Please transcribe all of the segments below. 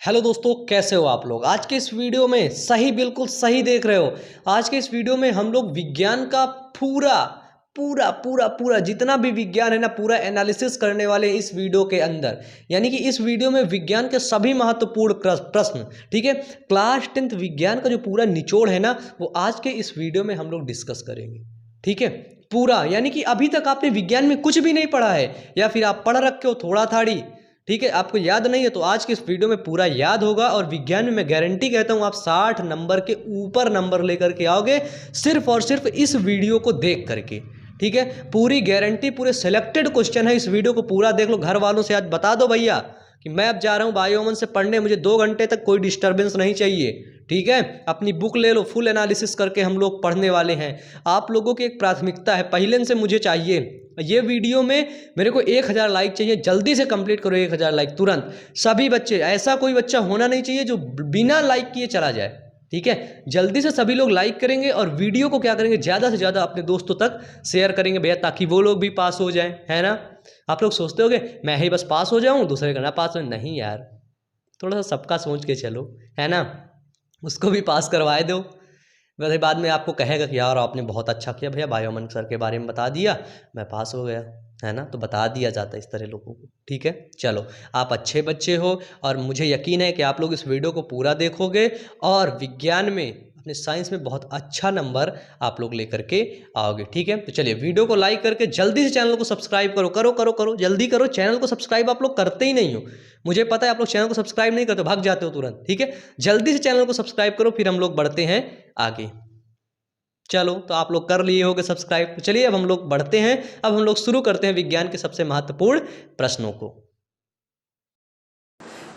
Hello दोस्तों, कैसे हो आप लोग। आज के इस वीडियो में बिल्कुल सही देख रहे हो। आज के इस वीडियो में हम लोग विज्ञान का पूरा पूरा पूरा पूरा जितना भी विज्ञान है ना, पूरा एनालिसिस करने वाले हैं इस वीडियो के अंदर। यानी कि इस वीडियो में विज्ञान के सभी महत्वपूर्ण प्रश्न, ठीक है, क्लास 10th विज्ञान का जो पूरा निचोड़ है ना, वो आज के इस वीडियो में हम लोग डिस्कस करेंगे। ठीक है, पूरा। यानी कि अभी तक आपने विज्ञान में कुछ भी नहीं पढ़ा है, या फिर आप पढ़ रखे हो थोड़ा थाड़ी, ठीक है, आपको याद नहीं है, तो आज के इस वीडियो में पूरा याद होगा। और विज्ञान में मैं गारंटी कहता हूं आप 60 नंबर के ऊपर नंबर लेकर के आओगे, सिर्फ और सिर्फ इस वीडियो को देख करके। ठीक है, पूरी गारंटी, पूरे सिलेक्टेड क्वेश्चन है, इस वीडियो को पूरा देख लो। घर वालों से आज बता दो भैया कि मैं अब जा रहा हूं बायोमन से पढ़ने, मुझे 2 घंटे तक कोई डिस्टर्बेंस नहीं चाहिए। ठीक है, अपनी बुक ले लो, फुल एनालिसिस करके हम लोग पढ़ने वाले हैं। आप लोगों की एक प्राथमिकता है, पहले से मुझे चाहिए ये वीडियो में मेरे को 1000 लाइक चाहिए। जल्दी से कंप्लीट करो 1000 लाइक तुरंत। सभी बच्चे, ऐसा कोई बच्चा होना नहीं चाहिए जो बिना लाइक किए चला जाए। ठीक है, जल्दी से सभी लोग लाइक करेंगे और वीडियो को क्या करेंगे, ज़्यादा से ज़्यादा अपने दोस्तों तक शेयर करेंगे भैया, ताकि वो लोग भी पास हो जाएं, है ना। आप लोग सोचते होगे मैं ही बस पास हो जाऊं, दूसरे का ना पास हो। नहीं यार, थोड़ा सा सबका सोच के चलो, है ना। उसको भी पास करवाए दो। वैसे बाद में आपको कहेगा कि यार आपने बहुत अच्छा किया भैया, बायोमन सर के बारे में बता दिया, मैं पास हो गया, है ना। तो बता दिया जाता है इस तरह लोगों को। ठीक है, चलो, आप अच्छे बच्चे हो और मुझे यकीन है कि आप लोग इस वीडियो को पूरा देखोगे और विज्ञान में, अपने साइंस में बहुत अच्छा नंबर आप लोग लेकर के आओगे। ठीक है, तो चलिए वीडियो को लाइक करके जल्दी से चैनल को सब्सक्राइब करो, करो करो करो, जल्दी करो। चैनल को सब्सक्राइब आप लोग करते ही नहीं हो, मुझे पता है। आप लोग चैनल को सब्सक्राइब नहीं करते, भाग जाते हो तुरंत। ठीक है, जल्दी से चैनल को सब्सक्राइब करो, फिर हम लोग बढ़ते हैं आगे। चलो, तो आप लोग कर लिए होगे सब्सक्राइब। तो चलिए अब हम लोग बढ़ते हैं। अब हम लोग शुरू करते हैं विज्ञान के सबसे महत्वपूर्ण प्रश्नों को।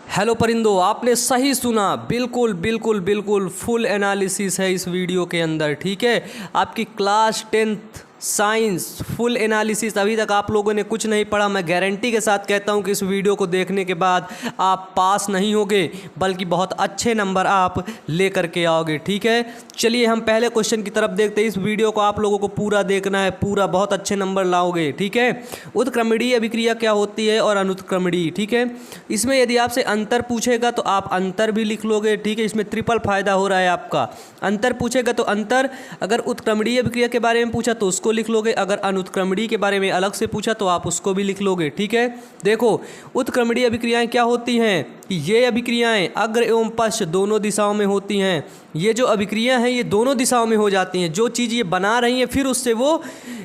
हेलो परिंदो, आपने सही सुना, बिल्कुल बिल्कुल बिल्कुल फुल एनालिसिस है इस वीडियो के अंदर। ठीक है, आपकी class 10th science full analysis. अभी तक आप लोगों ने कुछ नहीं पढ़ा, मैं गारंटी के साथ कहता हूं कि इस वीडियो को देखने के बाद आप पास नहीं होगे, बल्कि बहुत अच्छे नंबर आप लेकर के आओगे। ठीक है, चलिए हम पहले क्वेश्चन की तरफ देखते हैं। इस वीडियो को आप लोगों को पूरा देखना है, पूरा, बहुत अच्छे नंबर लाओगे। ठीक है, उत्क्रमणीय अभिक्रिया क्या होती है और अनुत्क्रमणीय। ठीक है, इसमें यदि आपसे अंतर पूछेगा तो आप अंतर भी लिख लोगे। ठीक है, इसमें ट्रिपल फायदा हो रहा है आपका। अंतर पूछेगा तो अंतर, अगर उत्क्रमणीय अभिक्रिया के बारे में पूछा तो उसको लिख लोगे, अगर अनुत्क्रमणीय के बारे में अलग से पूछा तो आप उसको भी लिख लोगे। ठीक है, देखो उत्क्रमणीय अभिक्रियाएं क्या होती हैं कि ये अभिक्रियाएं अग्र एवं पश्च दोनों दिशाओं में होती हैं। ये जो अभिक्रिया हैं ये दोनों दिशाओं में हो जाती हैं। जो चीज़ ये बना रही हैं फिर उससे वो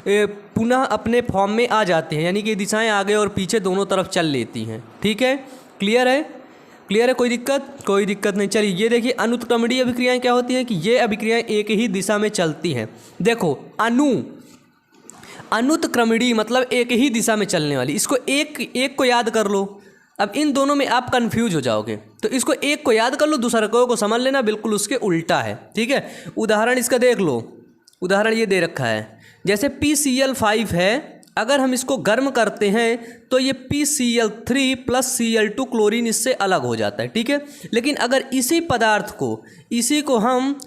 पुनः अपने फॉर्म में आ जाते हैं, यानी कि दिशाएं आगे और पीछे दोनों तरफ चल लेती हैं। ठीक है, क्लियर है, क्लियर है, कोई दिक्कत, कोई दिक्कत नहीं। चलिए ये देखिए, अनुत्क्रमणीय अभिक्रियाएं क्या होती हैं कि ये अभिक्रियाएं एक ही दिशा में चलती हैं। देखो अनुत्क्रमणीय मतलब एक ही दिशा में चलने वाली। इसको एक को याद कर लो। अब इन दोनों में आप कंफ्यूज हो जाओगे, तो इसको एक को याद कर लो, दूसरे को समझ लेना बिल्कुल उसके उल्टा है। ठीक है, उदाहरण इसका देख लो। उदाहरण ये दे रखा है, जैसे PCl5 है, अगर हम इसको गर्म करते हैं तो ये PCl3 + Cl2 क्लोरीन इससे अलग हो जाता है। ठीक है, लेकिन अगर इसी पदार्थ को, इसी को हम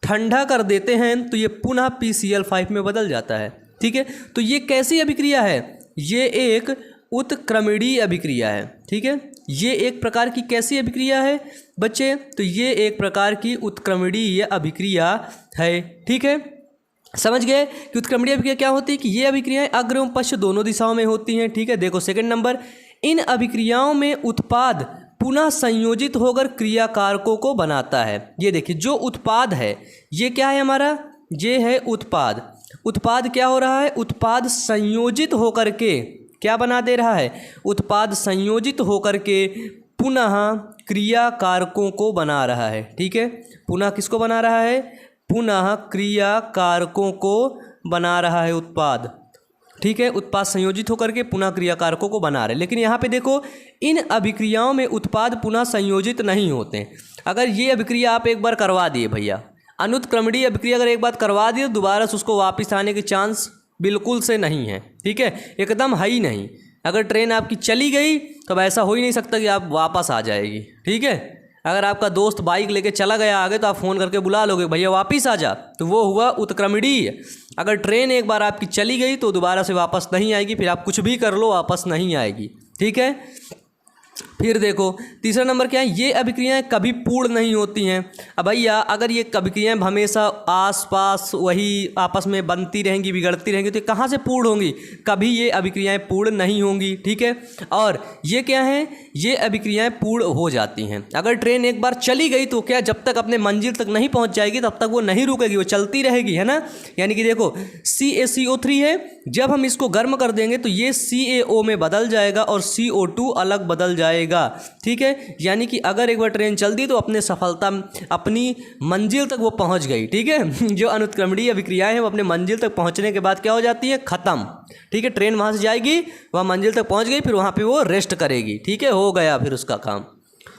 ठंडा कर देते हैं तो ये पुनः PCl5 में बदल जाता है। ठीक है, तो ये कैसी अभिक्रिया है, ये एक उत्क्रमणीय अभिक्रिया है। ठीक है, ये एक प्रकार की कैसी अभिक्रिया है बच्चे, तो ये एक प्रकार की उत्क्रमणीय अभिक्रिया है। ठीक है, समझ गए कि उत्क्रमणीय अभिक्रिया क्या होती है कि ये अभिक्रियाएं अग्र एवं पश्च दोनों दिशाओं में होती हैं। ठीक है, देखो सेकंड नंबर, इन अभिक्रियाओं में उत्पाद पुनः संयोजित होकर क्रिया कारकों को बनाता है। ये देखिए, जो उत्पाद है ये क्या है हमारा, ये है उत्पाद। उत्पाद क्या हो रहा है, उत्पाद संयोजित होकर के क्या बना दे रहा है, उत्पाद संयोजित होकर के पुनः क्रिया कारकों को बना रहा है। ठीक है, पुनः किसको बना रहा है, पुनः क्रिया कारकों को बना रहा है उत्पाद। ठीक है, उत्पाद संयोजित होकर के पुनः क्रिया कारकों को बना रहे। लेकिन यहाँ पे देखो, इन अभिक्रियाओं में उत्पाद पुनः संयोजित नहीं होते। अगर ये अभिक्रिया आप एक बार करवा दिए भैया, अनुत्क्रमणीय अभिक्रिया अगर एक बार करवा दिए, दोबारा से उसको वापस आने के चांस बिल्कुल से नहीं है। ठीक है, एकदम है ही नहीं। अगर ट्रेन आपकी चली गई तो ऐसा हो ही नहीं सकता कि आप वापस आ जाएगी। ठीक है, अगर आपका दोस्त बाइक लेके चला गया आगे तो आप फ़ोन करके बुला लोगे, भैया वापस आ जा, तो वो हुआ उत्क्रमणीय। अगर ट्रेन एक बार आपकी चली गई तो दोबारा से वापस नहीं आएगी, फिर आप कुछ भी कर लो वापस नहीं आएगी। ठीक है, फिर देखो तीसरा नंबर क्या है, ये अभिक्रियाएं कभी पूर्ण नहीं होती हैं। अब भैया अगर ये अभिक्रियाएं हमेशा आसपास वही आपस में बनती रहेंगी, बिगड़ती रहेंगी, तो कहाँ से पूर्ण होंगी, कभी ये अभिक्रियाएं पूर्ण नहीं होंगी। ठीक है, और ये क्या है, ये अभिक्रियाएं पूर्ण हो जाती हैं। अगर ट्रेन एक बार चली गई तो क्या, जब तक अपने मंजिल तक नहीं पहुंच जाएगी तब तक वो नहीं रुकेगी, वो चलती रहेगी, है ना। यानी कि देखो CaCO3 है, जब हम इसको गर्म कर देंगे तो ये CaO में बदल जाएगा और CO2 अलग बदल जाएगा। ठीक है, यानी कि अगर एक बार ट्रेन चल दी तो अपनी मंजिल तक वो पहुंच गई। ठीक है, जो अनुत्क्रमणीय अभिक्रियाएं हैं वो अपने मंजिल तक पहुंचने के बाद क्या हो जाती है, खत्म। ठीक है, ट्रेन वहां से जाएगी, वहां मंजिल तक पहुंच गई, फिर वहां पे वो रेस्ट करेगी। ठीक है, हो गया फिर उसका काम।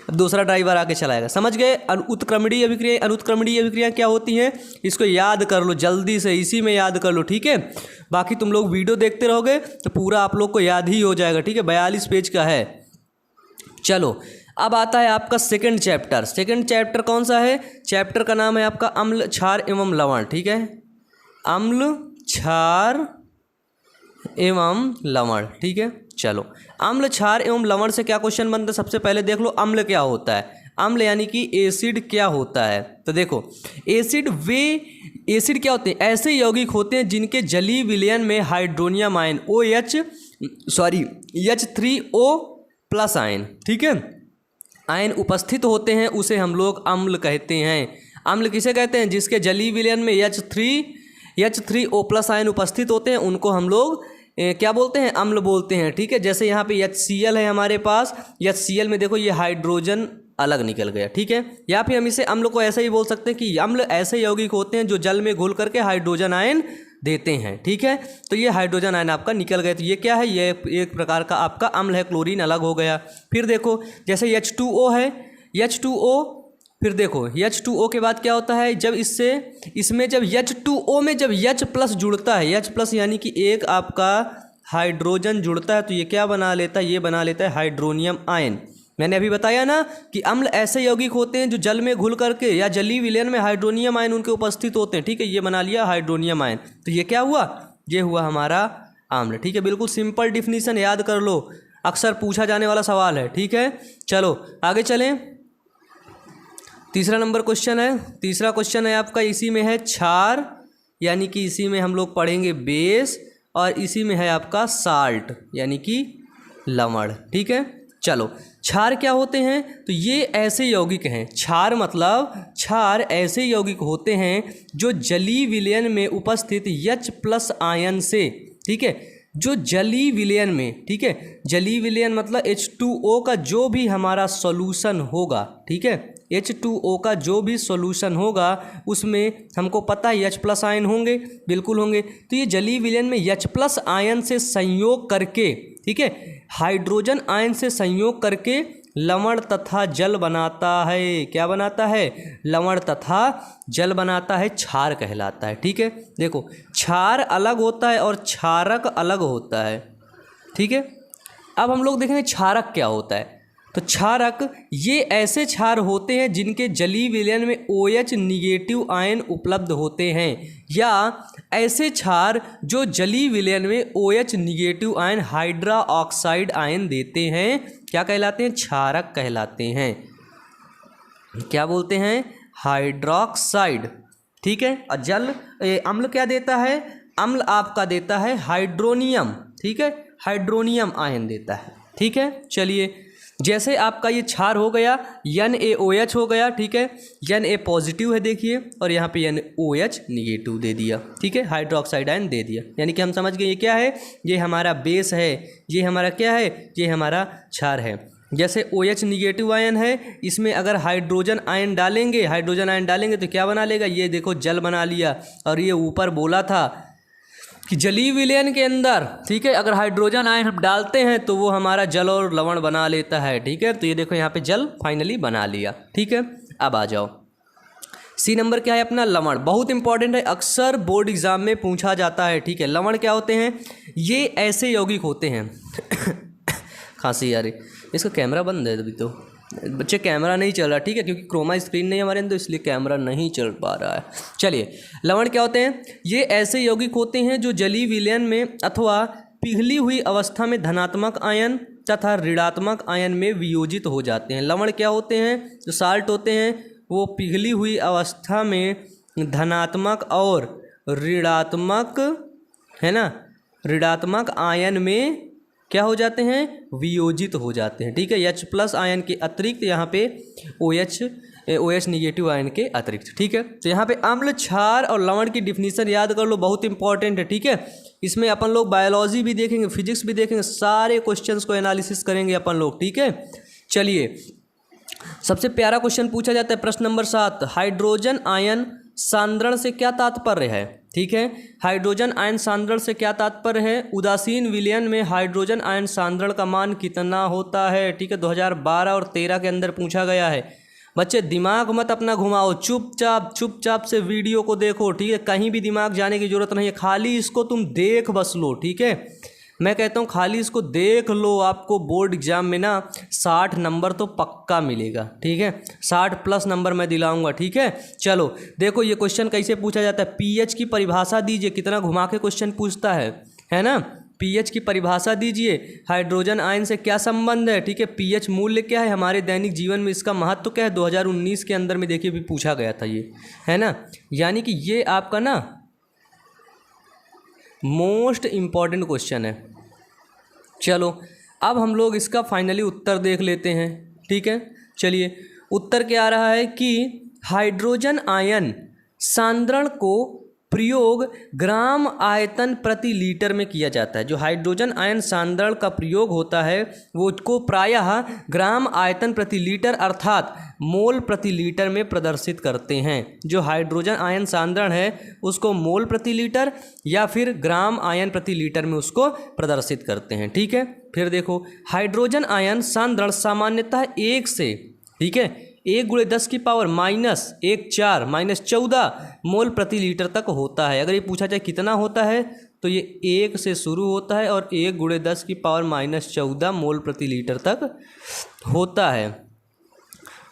अब दूसरा ड्राइवर आके चलाएगा। समझ गए, उत्क्रमणीय अभिक्रिया, अनुत्क्रमणीय अभिक्रिया क्या होती हैं, इसको याद कर लो जल्दी से, इसी में याद कर लो। ठीक है, बाकी तुम लोग वीडियो देखते रहोगे तो पूरा आप लोग को याद ही हो जाएगा। ठीक है, 42 पेज का है। चलो अब आता है आपका सेकंड चैप्टर। सेकंड चैप्टर कौन सा है, चैप्टर का नाम है आपका अम्ल, क्षार एवं लवण। ठीक है, अम्ल, क्षार एवं लवण। ठीक है, चलो अम्ल, क्षार एवं लवण से क्या क्वेश्चन बनता है, सबसे पहले देख लो अम्ल क्या होता है। अम्ल यानी कि एसिड क्या होता है, तो देखो एसिड क्या होते हैं, ऐसे यौगिक होते हैं जिनके जलीय विलयन में हाइड्रोनियम आयन H3O+ आयन, ठीक है, आयन उपस्थित होते हैं, उसे हम लोग अम्ल कहते हैं। अम्ल किसे कहते हैं, जिसके जलीय विलयन में H3O+ आयन उपस्थित होते हैं, उनको हम लोग क्या बोलते हैं, अम्ल बोलते हैं। ठीक है, जैसे यहाँ पे HCl है हमारे पास, HCl में देखो ये हाइड्रोजन अलग निकल गया। ठीक है, या फिर हम इसे अम्ल को ऐसे ही बोल सकते हैं कि अम्ल ऐसे यौगिक होते हैं जो जल में घुल करके हाइड्रोजन आयन देते हैं। ठीक है, तो ये हाइड्रोजन आयन आपका निकल गए, तो ये क्या है, ये एक प्रकार का आपका अम्ल है, क्लोरीन अलग हो गया। फिर देखो जैसे H2O है, H2O, फिर देखो H2O के बाद क्या होता है, जब इसमें जब H2O में जब H+ जुड़ता है, H+ यानी कि एक आपका हाइड्रोजन जुड़ता है, तो ये क्या बना लेता है, ये बना लेता है हाइड्रोनियम आयन। मैंने अभी बताया ना कि अम्ल ऐसे यौगिक होते हैं जो जल में घुल करके या जलीय विलयन में हाइड्रोनियम आयन उनके उपस्थित होते हैं। ठीक है, ये बना लिया हाइड्रोनियम आयन, तो ये क्या हुआ, ये हुआ हमारा अम्ल। ठीक है, बिल्कुल सिंपल डिफिनीशन याद कर लो, अक्सर पूछा जाने वाला सवाल है। ठीक है, चलो आगे चलें। तीसरा नंबर क्वेश्चन है, तीसरा क्वेश्चन है आपका, इसी में है क्षार, यानी कि इसी में हम लोग पढ़ेंगे बेस, और इसी में है आपका साल्ट यानी कि लवण। ठीक है, चलो क्षार क्या होते हैं, तो ये ऐसे यौगिक हैं, क्षार ऐसे यौगिक होते हैं जो जलीय विलयन में उपस्थित H+ आयन से, ठीक है, जो जलीय विलयन में, ठीक है, जलीय विलयन मतलब H2O का जो भी हमारा सॉल्यूशन होगा, ठीक है, H2O का जो भी सॉल्यूशन होगा उसमें हमको पता है H+ आयन होंगे, बिल्कुल होंगे। तो ये जलीय विलयन में H+ आयन से संयोग करके, ठीक है, हाइड्रोजन आयन से संयोग करके लवण तथा जल बनाता है। क्या बनाता है, लवण तथा जल बनाता है, क्षार कहलाता है। ठीक है, देखो क्षार अलग होता है और क्षारक अलग होता है। ठीक है, अब हम लोग देखेंगे क्षारक क्या होता है। तो क्षारक ये ऐसे क्षार होते हैं जिनके जलीय विलयन में OH- आयन उपलब्ध होते हैं, या ऐसे क्षार जो जलीय विलयन में OH- आयन हाइड्रोक्साइड आयन देते हैं, क्या कहलाते हैं, क्षारक कहलाते हैं। क्या बोलते हैं, हाइड्रोक्साइड। ठीक है, और अम्ल क्या देता है, अम्ल आपका देता है हाइड्रोनियम। ठीक है, हाइड्रोनियम आयन देता है। ठीक है, चलिए जैसे आपका ये क्षार हो गया, NaOH हो गया, ठीक है, Na पॉजिटिव है देखिए, और यहाँ पे NOH निगेटिव दे दिया। ठीक है, हाइड्रोक्साइड आयन दे दिया, यानी कि हम समझ गए ये क्या है, ये हमारा बेस है, ये हमारा क्या है, ये हमारा क्षार है। जैसे OH निगेटिव आयन है, इसमें अगर हाइड्रोजन आयन डालेंगे तो क्या बना लेगा, ये देखो जल बना लिया। और ये ऊपर बोला था कि जलीय विलयन के अंदर, ठीक है, अगर हाइड्रोजन आयन हम डालते हैं तो वो हमारा जल और लवण बना लेता है। ठीक है, तो ये देखो यहाँ पे जल फाइनली बना लिया। ठीक है, अब आ जाओ C नंबर क्या है अपना, लवण। बहुत इंपॉर्टेंट है, अक्सर बोर्ड एग्जाम में पूछा जाता है। ठीक है, लवण क्या होते हैं, ये ऐसे यौगिक होते हैं खांसी यार, इसका कैमरा बंद है अभी तो बच्चे, कैमरा नहीं चल रहा। ठीक है, क्योंकि क्रोमा स्क्रीन नहीं हमारे अंदर, तो इसलिए कैमरा नहीं चल पा रहा है। चलिए, लवण क्या होते हैं, ये ऐसे यौगिक होते हैं जो जलीय विलयन में अथवा पिघली हुई अवस्था में धनात्मक आयन, तथा ऋणात्मक आयन में वियोजित हो जाते हैं। लवण क्या होते हैं? जो साल्ट होते हैं वो पिघली हुई अवस्था में धनात्मक और ऋणात्मक, है ना, ऋणात्मक आयन में क्या हो जाते हैं? वियोजित हो जाते हैं। ठीक है, H+ आयन के अतिरिक्त यहाँ पे OH निगेटिव आयन के अतिरिक्त। ठीक है, तो यहाँ पे अम्ल, क्षार और लवण की डिफिनीशन याद कर लो, बहुत इंपॉर्टेंट है। ठीक है, इसमें अपन लोग बायोलॉजी भी देखेंगे, फिजिक्स भी देखेंगे, सारे क्वेश्चंस को एनालिसिस करेंगे अपन लोग। ठीक है, चलिए सबसे प्यारा क्वेश्चन पूछा जाता है प्रश्न नंबर 7, हाइड्रोजन आयन सांद्रण से क्या तात्पर्य है? ठीक है, हाइड्रोजन आयन सांद्रण से क्या तात्पर्य है? उदासीन विलयन में हाइड्रोजन आयन सांद्रण का मान कितना होता है? ठीक है, 2012 और 13 के अंदर पूछा गया है। बच्चे दिमाग मत अपना घुमाओ, चुपचाप से वीडियो को देखो। ठीक है, कहीं भी दिमाग जाने की जरूरत नहीं है, खाली इसको तुम देख बस लो। ठीक है, मैं कहता हूँ खाली इसको देख लो, आपको बोर्ड एग्जाम में ना 60 नंबर तो पक्का मिलेगा। ठीक है, 60+ नंबर मैं दिलाऊंगा। ठीक है, चलो देखो ये क्वेश्चन कैसे पूछा जाता है। पीएच की परिभाषा दीजिए, कितना घुमा के क्वेश्चन पूछता है ना। पीएच की परिभाषा दीजिए, हाइड्रोजन आयन से क्या संबंध है? ठीक है, पीएच मूल्य क्या है हमारे दैनिक जीवन में, इसका महत्व क्या है? 2019 के अंदर में देखिए भी पूछा गया था ये, है ना। यानी कि ये आपका ना मोस्ट इम्पॉर्टेंट क्वेश्चन है। चलो अब हम लोग इसका फाइनली उत्तर देख लेते हैं। ठीक है, चलिए उत्तर क्या आ रहा है कि हाइड्रोजन आयन सांद्रण को प्रयोग ग्राम आयतन प्रति लीटर में किया जाता है। जो हाइड्रोजन आयन सांद्रण का प्रयोग होता है वो को प्रायः ग्राम आयतन प्रति लीटर अर्थात मोल प्रति लीटर में प्रदर्शित करते हैं। जो हाइड्रोजन आयन सांद्रण है उसको मोल प्रति लीटर या फिर ग्राम आयन प्रति लीटर में उसको प्रदर्शित करते हैं। ठीक है, फिर देखो हाइड्रोजन आयन सांद्रण सामान्यतः 1 से, ठीक है, 1 × 10 की पावर -14 मोल प्रति लीटर तक होता है। अगर ये पूछा जाए कितना होता है तो ये 1 से शुरू होता है और 1 × 10 की पावर -14 मोल प्रति लीटर तक होता है।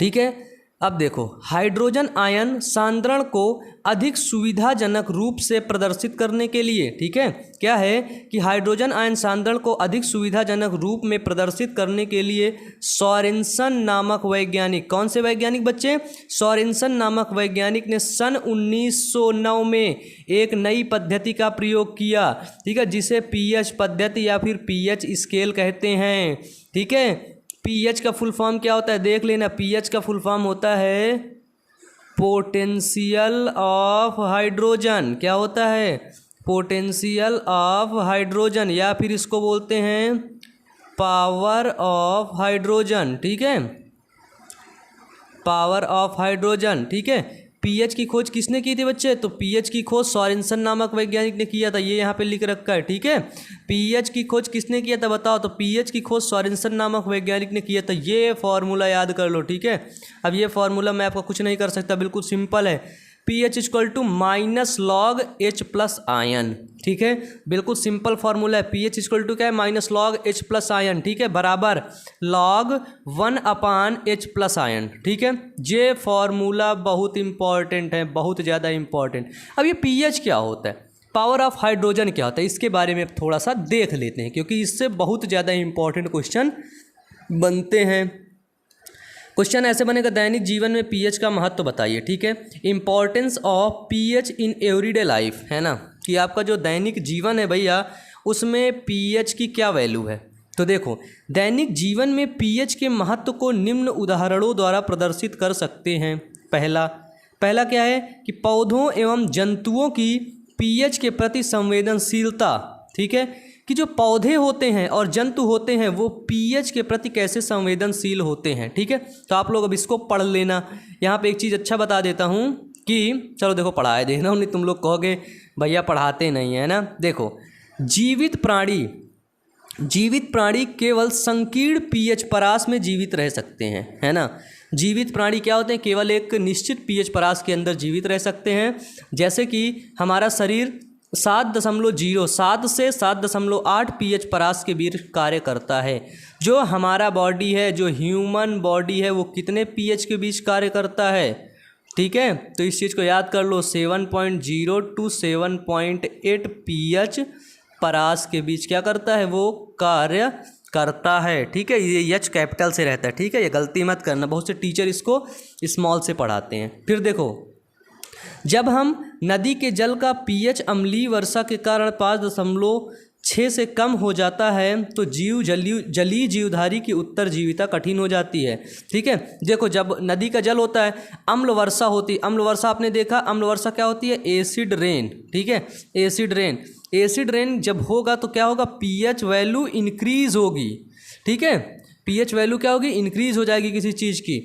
ठीक है, अब देखो हाइड्रोजन आयन सांद्रण को अधिक सुविधाजनक रूप से प्रदर्शित करने के लिए, ठीक है, क्या है कि हाइड्रोजन आयन सांद्रण को अधिक सुविधाजनक रूप में प्रदर्शित करने के लिए सोरेनसन नामक वैज्ञानिक, कौन से वैज्ञानिक बच्चे? सोरेनसन नामक वैज्ञानिक ने सन 1909 में एक नई पद्धति का प्रयोग किया। ठीक है, जिसे पीएच पद्धति या फिर पीएच स्केल कहते हैं। ठीक है, पीएच का फुल फॉर्म क्या होता है देख लेना। पीएच का फुल फॉर्म होता है पोटेंशियल ऑफ हाइड्रोजन। क्या होता है? पोटेंशियल ऑफ हाइड्रोजन, या फिर इसको बोलते हैं पावर ऑफ हाइड्रोजन। ठीक है, पावर ऑफ हाइड्रोजन। ठीक है, पीएच की खोज किसने की थी बच्चे? तो पीएच की खोज सोरेनसन नामक वैज्ञानिक ने किया था, ये यहाँ पे लिख रखा है। ठीक है, पीएच की खोज किसने किया था बताओ? तो पीएच की खोज सोरेनसन नामक वैज्ञानिक ने किया था। ये फॉर्मूला याद कर लो। ठीक है, अब ये फॉर्मूला मैं आपको कुछ नहीं कर सकता, बिल्कुल सिंपल है। PH equal to -log H+ ion. ठीक है, बिल्कुल सिंपल फॉर्मूला है। पीएच इक्वल टू क्या है? -log H+ ion. ठीक है, बराबर log 1/H+ आयन। ठीक है, ये फॉर्मूला बहुत इंपॉर्टेंट है, बहुत ज़्यादा इंपॉर्टेंट। अब ये पीएच क्या होता है, पावर ऑफ हाइड्रोजन क्या होता है, इसके बारे में थोड़ा सा देख लेते हैं, क्योंकि इससे बहुत ज़्यादा इंपॉर्टेंट क्वेश्चन बनते हैं। क्वेश्चन ऐसे बनेगा, दैनिक जीवन में पीएच का महत्व बताइए। ठीक है, importance of pH in everyday life, है ना, कि आपका जो दैनिक जीवन है भैया उसमें पीएच की क्या वैल्यू है। तो देखो, दैनिक जीवन में पीएच के महत्व को निम्न उदाहरणों द्वारा प्रदर्शित कर सकते हैं। पहला क्या है कि पौधों एवं जंतुओं की पीएच के प्रति संवेदनशीलता। ठीक है, कि जो पौधे होते हैं और जंतु होते हैं वो पीएच के प्रति कैसे संवेदनशील होते हैं। ठीक है, तो आप लोग अब इसको पढ़ लेना। यहाँ पे एक चीज़ अच्छा बता देता हूँ कि चलो देखो पढ़ाए देना, नहीं तुम लोग कहोगे भैया पढ़ाते नहीं है ना। देखो, जीवित प्राणी केवल संकीर्ण पीएच परास में जीवित रह सकते हैं, है ना। जीवित प्राणी क्या होते हैं? केवल एक निश्चित पीएच परास के अंदर जीवित रह सकते हैं। जैसे कि हमारा शरीर 7 से 7.8 पीएच परास के बीच कार्य करता है। जो हमारा बॉडी है, जो ह्यूमन बॉडी है, वो कितने पीएच के बीच कार्य करता है? ठीक है, तो इस चीज़ को याद कर लो, 7.0 to 7.8 पीएच परास के बीच क्या करता है? वो कार्य करता है। ठीक है, ये यच कैपिटल से रहता है। ठीक है, ये गलती मत करना, बहुत से टीचर इसको स्मॉल से पढ़ाते हैं। फिर देखो, जब हम नदी के जल का पीएच अम्लीय वर्षा के कारण 5.6 से कम हो जाता है तो जलीय जीवधारी की उत्तरजीविता कठिन हो जाती है। ठीक है, देखो जब नदी का जल होता है, अम्ल वर्षा होती, अम्ल वर्षा आपने देखा, अम्ल वर्षा क्या होती है? Acid rain. ठीक है, एसिड रेन जब होगा तो क्या होगा? पीएच वैल्यू इंक्रीज होगी। ठीक है, पीएच वैल्यू क्या होगी? इंक्रीज हो जाएगी किसी चीज़ की।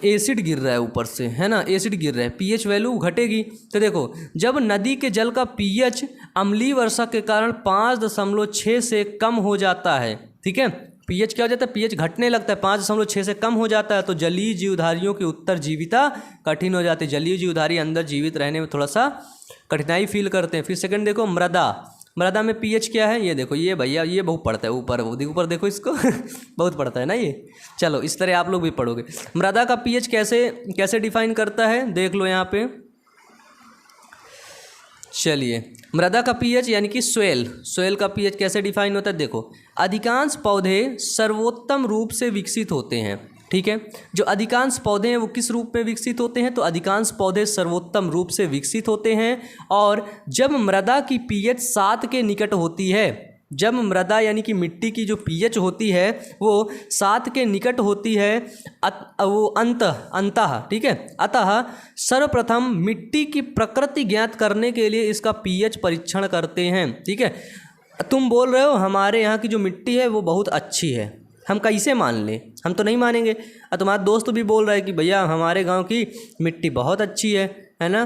एसिड गिर रहा है ऊपर से, है ना, एसिड गिर रहा है, पीएच वैल्यू घटेगी। तो देखो, जब नदी के जल का पीएच अम्लीय वर्षा के कारण 5.6 से कम हो जाता है, ठीक है, पीएच क्या हो जाता है? पीएच घटने लगता है, 5.6 से कम हो जाता है तो जलीय जीवधारियों की उत्तरजीविता कठिन हो जाती है। जलीय जीवधारी अंदर जीवित रहने में थोड़ा सा कठिनाई फील करते हैं। फिर सेकंड देखो, मृदा में पीएच क्या है? ये देखो, ये भैया ये बहुत पढ़ता है, ऊपर देखो इसको बहुत पढ़ता है ना ये। चलो इस तरह आप लोग भी पढ़ोगे। मृदा का पीएच कैसे डिफाइन करता है, देख लो यहाँ पे। चलिए, मृदा का पीएच यानी कि सोयल का पीएच कैसे डिफाइन होता है? देखो, अधिकांश पौधे सर्वोत्तम रूप से विकसित होते हैं। ठीक है, जो अधिकांश पौधे हैं वो किस रूप में विकसित होते हैं? तो अधिकांश पौधे सर्वोत्तम रूप से विकसित होते हैं। और जब मृदा की पीएच 7 के निकट होती है, जब मृदा यानी कि मिट्टी की जो पीएच होती है वो 7 के निकट होती है, वो अंतः ठीक है, अतः सर्वप्रथम मिट्टी की प्रकृति ज्ञात करने के लिए इसका पीएच परीक्षण करते हैं। ठीक है, तुम बोल रहे हो हमारे यहाँ की जो मिट्टी है वो बहुत अच्छी है, हम कैसे मान लें? हम तो नहीं मानेंगे। और तुम्हारा दोस्त भी बोल रहा है कि भैया हमारे गांव की मिट्टी बहुत अच्छी है ना।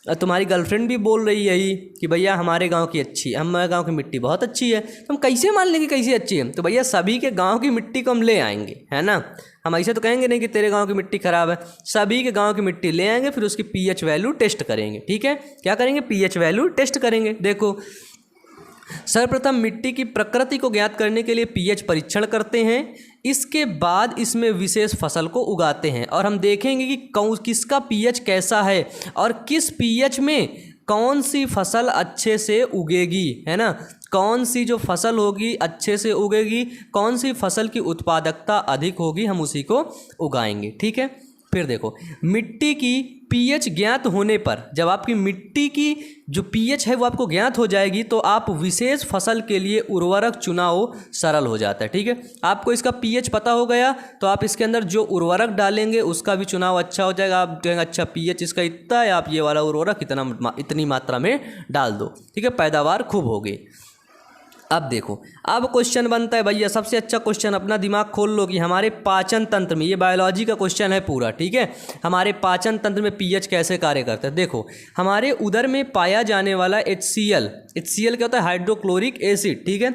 और तुम्हारी गर्लफ्रेंड भी बोल रही है यही कि भैया हमारे गांव की अच्छी, हमारे गांव की मिट्टी बहुत अच्छी है। तो हम कैसे मान लेंगे कैसी अच्छी है? तो भैया सभी के गांव की मिट्टी को हम ले आएंगे, है ना। हम ऐसे तो कहेंगे नहीं कि तेरे गांव की मिट्टी ख़राब है, सभी के गांव की मिट्टी ले आएंगे, फिर उसकी पीएच वैल्यू टेस्ट करेंगे। ठीक है, क्या करेंगे? पीएच वैल्यू टेस्ट करेंगे। देखो, सर्वप्रथम मिट्टी की प्रकृति को ज्ञात करने के लिए पीएच परीक्षण करते हैं, इसके बाद इसमें विशेष फसल को उगाते हैं और हम देखेंगे कि किसका पीएच कैसा है और किस पीएच में कौन सी फसल अच्छे से उगेगी, है ना। कौन सी जो फसल होगी अच्छे से उगेगी, कौन सी फसल की उत्पादकता अधिक होगी, हम उसी को उगाएंगे। ठीक है, फिर देखो, मिट्टी की पीएच ज्ञात होने पर, जब आपकी मिट्टी की जो पीएच है वो आपको ज्ञात हो जाएगी तो आप विशेष फसल के लिए उर्वरक चुनाव सरल हो जाता है। ठीक है, आपको इसका पीएच पता हो गया तो आप इसके अंदर जो उर्वरक डालेंगे उसका भी चुनाव अच्छा हो जाएगा। आप कहेंगे अच्छा पीएच इसका इतना है, आप ये वाला उर्वरक इतनी मात्रा में डाल दो। ठीक है, पैदावार खूब होगी। अब देखो, अब क्वेश्चन बनता है भैया, सबसे अच्छा क्वेश्चन, अपना दिमाग खोल लो कि हमारे पाचन तंत्र में, ये बायोलॉजी का क्वेश्चन है पूरा। ठीक है, हमारे पाचन तंत्र में पीएच कैसे कार्य करता है। देखो, हमारे उदर में पाया जाने वाला HCl क्या होता है? Hydrochloric acid. ठीक है,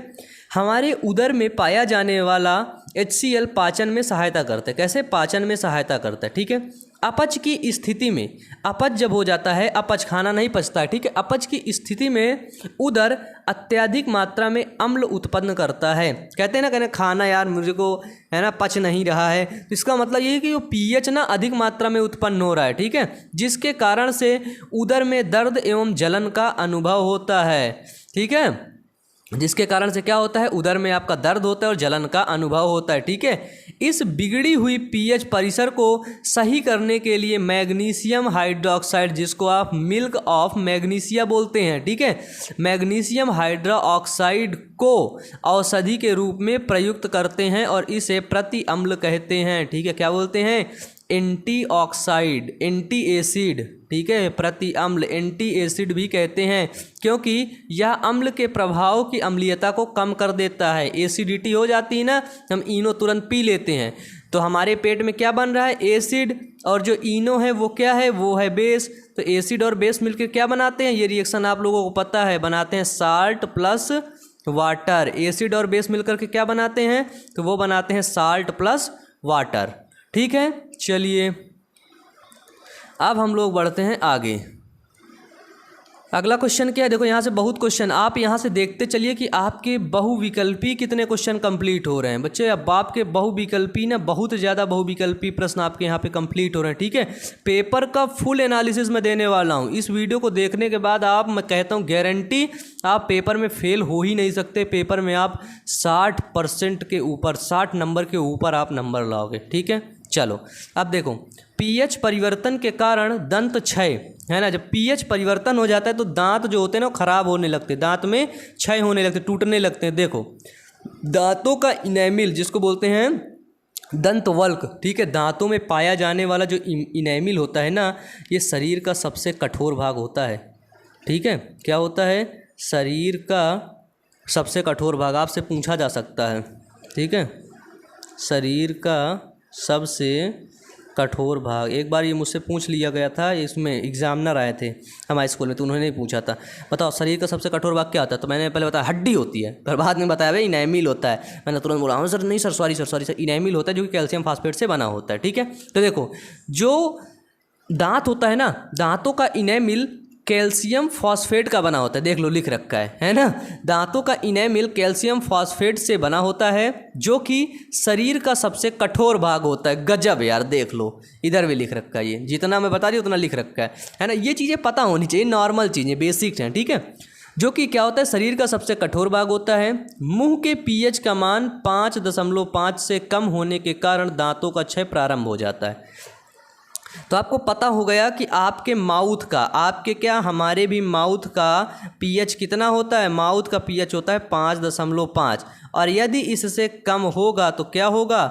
हमारे उदर में पाया जाने वाला HCl पाचन में सहायता करता है। कैसे? पाचन में सहायता करता है। ठीक है, अपच की स्थिति में, अपच जब हो जाता है, अपच खाना नहीं पचता है। ठीक है, अपच की स्थिति में उदर अत्यधिक मात्रा में अम्ल उत्पन्न करता है। कहते हैं ना, कहना खाना यार मुझे को है ना पच नहीं रहा है, तो इसका मतलब ये है कि वो पीएच ना अधिक मात्रा में उत्पन्न हो रहा है। ठीक है, जिसके कारण से उदर में दर्द एवं जलन का अनुभव होता है। ठीक है, जिसके कारण से क्या होता है? उदर में आपका दर्द होता है और जलन का अनुभव होता है। ठीक है, इस बिगड़ी हुई पीएच परिसर को सही करने के लिए मैग्नीशियम हाइड्रोक्साइड, जिसको आप मिल्क ऑफ मैग्नीशिया बोलते हैं, ठीक है, मैग्नीशियम हाइड्रोक्साइड को औषधि के रूप में प्रयुक्त करते हैं और इसे प्रति अम्ल कहते हैं। ठीक है, क्या बोलते हैं? Antioxidant, anti acid. ठीक है, प्रति अम्ल, एंटी एसिड भी कहते हैं, क्योंकि यह अम्ल के प्रभाव की अम्लीयता को कम कर देता है। एसिडिटी हो जाती है ना, हम इनो तुरंत पी लेते हैं तो हमारे पेट में क्या बन रहा है? एसिड, और जो इनो है वो क्या है? वो है बेस। तो एसिड और बेस मिलकर क्या बनाते हैं? ये रिएक्शन आप लोगों को पता है, बनाते हैं साल्ट प्लस वाटर। एसिड और बेस मिलकर के क्या बनाते हैं? तो वो बनाते हैं साल्ट प्लस वाटर। ठीक है, चलिए अब हम लोग बढ़ते हैं आगे। अगला क्वेश्चन क्या है, देखो यहाँ से बहुत क्वेश्चन, आप यहाँ से देखते चलिए कि आपके बहुविकल्पी कितने क्वेश्चन कंप्लीट हो रहे हैं बच्चे। अब आपके बहुविकल्पी ना बहुत ज़्यादा बहुविकल्पी प्रश्न आपके यहाँ पे कंप्लीट हो रहे हैं, ठीक है। पेपर का फुल एनालिसिस मैं देने वाला हूँ। इस वीडियो को देखने के बाद आप, मैं कहता हूँ गारंटी, आप पेपर में फेल हो ही नहीं सकते। पेपर में आप 60% के ऊपर, 60 नंबर के ऊपर आप नंबर लाओगे, ठीक है। चलो अब देखो, पीएच परिवर्तन के कारण दंत क्षय, है ना। जब पीएच परिवर्तन हो जाता है तो दांत जो होते हैं ना खराब होने लगते, दांत में क्षय होने लगते, टूटने लगते हैं। देखो, दांतों का इनेमिल जिसको बोलते हैं दंतवल्क, ठीक है, दांतों में पाया जाने वाला जो इनेमिल होता है ना, ये शरीर का सबसे कठोर भाग होता है, ठीक है। क्या होता है? शरीर का सबसे कठोर भाग, आपसे पूछा जा सकता है, ठीक है। शरीर का सबसे कठोर भाग, एक बार ये मुझसे पूछ लिया गया था, इसमें एग्जामिनर आए थे हमारे स्कूल में, तो उन्होंने ही पूछा था, बताओ शरीर का सबसे कठोर भाग क्या होता है। तो मैंने पहले बताया हड्डी होती है, पर बाद में बताया भाई इनेमिल होता है। मैंने तुरंत बोला हाँ सर, नहीं सर, सॉरी, इनेमिल होता है जो कि कैल्शियम फास्फेट से बना होता है, ठीक है। तो देखो, जो दांत होता है ना, दांतों का इनेमिल कैल्शियम फॉस्फेट का बना होता है। देख लो, लिख रखा है ना। दांतों का इनेमिल कैल्शियम फॉस्फेट से बना होता है, जो कि शरीर का सबसे कठोर भाग होता है। गजब यार, देख लो, इधर भी लिख रखा है, ये जितना मैं बता रही हूँ उतना लिख रखा है ना। ये चीज़ें पता होनी चाहिए, नॉर्मल चीज़ें, बेसिक्स हैं, ठीक है। जो कि क्या होता है, शरीर का सबसे कठोर भाग होता है। मुंह के पीएच का मान 5.5 से कम होने के कारण दांतों का क्षय प्रारंभ हो जाता है। तो आपको पता हो गया कि आपके माउथ का, आपके क्या, हमारे भी माउथ का पीएच कितना होता है। माउथ का पीएच होता है 5.5, और यदि इससे कम होगा तो क्या होगा,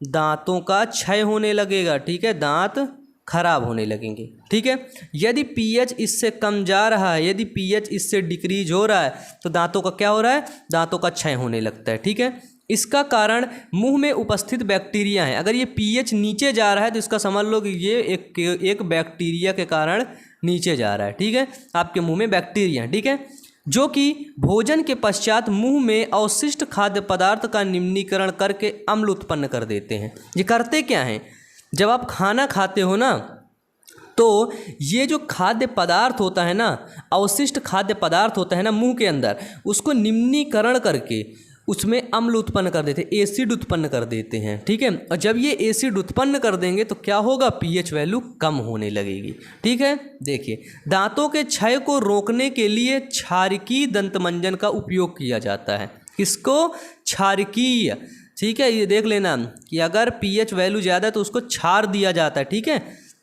दांतों का क्षय होने लगेगा, ठीक है, दांत खराब होने लगेंगे, ठीक है। यदि पीएच इससे कम जा रहा है, यदि पीएच इससे डिक्रीज हो रहा है, तो दांतों का क्या हो रहा है, दांतों का क्षय होने लगता है, ठीक है। इसका कारण मुंह में उपस्थित बैक्टीरिया है। अगर ये पीएच नीचे जा रहा है तो इसका समझ लो कि ये एक बैक्टीरिया के कारण नीचे जा रहा है, ठीक है। आपके मुंह में बैक्टीरिया है, ठीक है, जो कि भोजन के पश्चात मुंह में अवशिष्ट खाद्य पदार्थ का निम्नीकरण करके अम्ल उत्पन्न कर देते हैं। ये करते क्या हैं, जब आप खाना खाते हो ना, तो ये जो खाद्य पदार्थ होता है ना, अवशिष्ट खाद्य पदार्थ होता है ना मुंह के अंदर, उसको निम्नीकरण करके उसमें अम्ल उत्पन्न कर देते हैं, एसिड उत्पन्न कर देते हैं, ठीक है। और जब ये एसिड उत्पन्न कर देंगे तो क्या होगा, पीएच वैल्यू कम होने लगेगी, ठीक है। देखिए, दांतों के क्षय को रोकने के लिए क्षारकीय दंतमंजन का उपयोग किया जाता है। किसको? क्षारकीय, ठीक है। ये देख लेना कि अगर पीएच वैल्यू ज़्यादा है तो उसको क्षार दिया जाता है, ठीक है।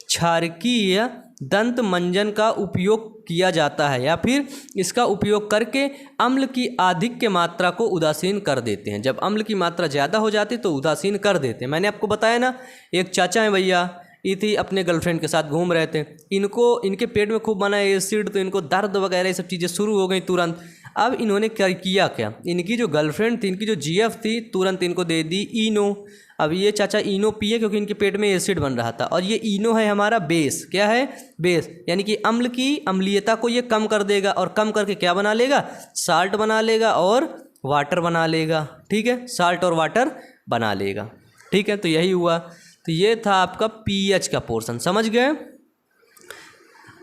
क्षारकीय दंत मंजन का उपयोग किया जाता है, या फिर इसका उपयोग करके अम्ल की आधिक्य मात्रा को उदासीन कर देते हैं। जब अम्ल की मात्रा ज़्यादा हो जाती है तो उदासीन कर देते हैं। मैंने आपको बताया ना, एक चाचा हैं भैया, ये थी अपने गर्लफ्रेंड के साथ घूम रहे थे, इनके पेट में खूब बना एसिड, तो इनको दर्द वगैरह ये सब चीज़ें शुरू हो गई तुरंत। अब इन्होंने किया क्या, इनकी जो गर्लफ्रेंड थी, इनकी जो जीएफ थी, तुरंत इनको दे दी इनो। अब ये चाचा इनो पिए क्योंकि इनके पेट में एसिड बन रहा था, और ये इनो है हमारा बेस। क्या है? बेस, यानी कि अम्ल की अम्लीयता को ये कम कर देगा, और कम करके क्या बना लेगा, साल्ट बना लेगा और वाटर बना लेगा, ठीक है, साल्ट और वाटर बना लेगा, ठीक है। तो यही हुआ। तो ये था आपका पीएच का पोर्शन, समझ गए।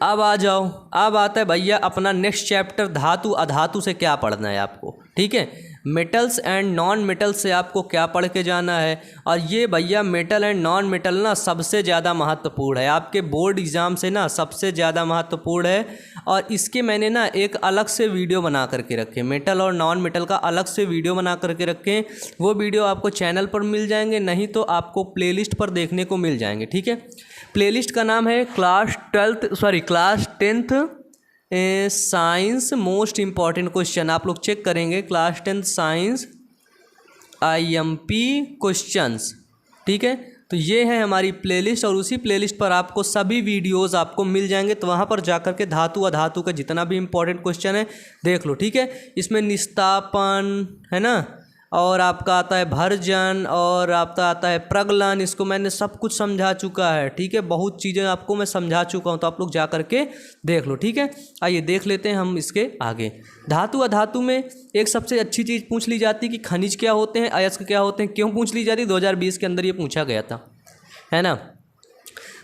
अब आ जाओ, अब आता है भैया अपना नेक्स्ट चैप्टर, धातु अधातु से क्या पढ़ना है आपको, ठीक है। मेटल्स एंड नॉन मेटल से आपको क्या पढ़ के जाना है। और ये भैया मेटल एंड नॉन मेटल ना सबसे ज़्यादा महत्वपूर्ण है, आपके बोर्ड एग्ज़ाम से ना सबसे ज़्यादा महत्वपूर्ण है। और इसके मैंने ना एक अलग से वीडियो बना करके रखे, मेटल और नॉन मेटल का अलग से वीडियो बना करके रखें। वो वीडियो आपको चैनल पर मिल जाएंगे, नहीं तो आपको प्लेलिस्ट पर देखने को मिल जाएंगे, ठीक है। प्लेलिस्ट का नाम है class 10th science most important question. आप लोग चेक करेंगे, class 10th science IMP questions, ठीक है। तो ये है हमारी प्लेलिस्ट, और उसी प्लेलिस्ट पर आपको सभी वीडियोस आपको मिल जाएंगे। तो वहाँ पर जाकर के धातु अधातु का जितना भी इम्पोर्टेंट क्वेश्चन है देख लो, ठीक है। इसमें निस्तापन है ना, और आपका आता है भर्जन, और आपका आता है प्रगलन। इसको मैंने सब कुछ समझा चुका है, ठीक है, बहुत चीज़ें आपको मैं समझा चुका हूँ। तो आप लोग जा करके देख लो, ठीक है। आइए देख लेते हैं हम इसके आगे। धातु अधातु में एक सबसे अच्छी चीज़ पूछ ली जाती है कि खनिज क्या होते हैं, अयस्क क्या होते हैं। क्यों पूछ ली जाती है? 2020 के अंदर ये पूछा गया था, है ना।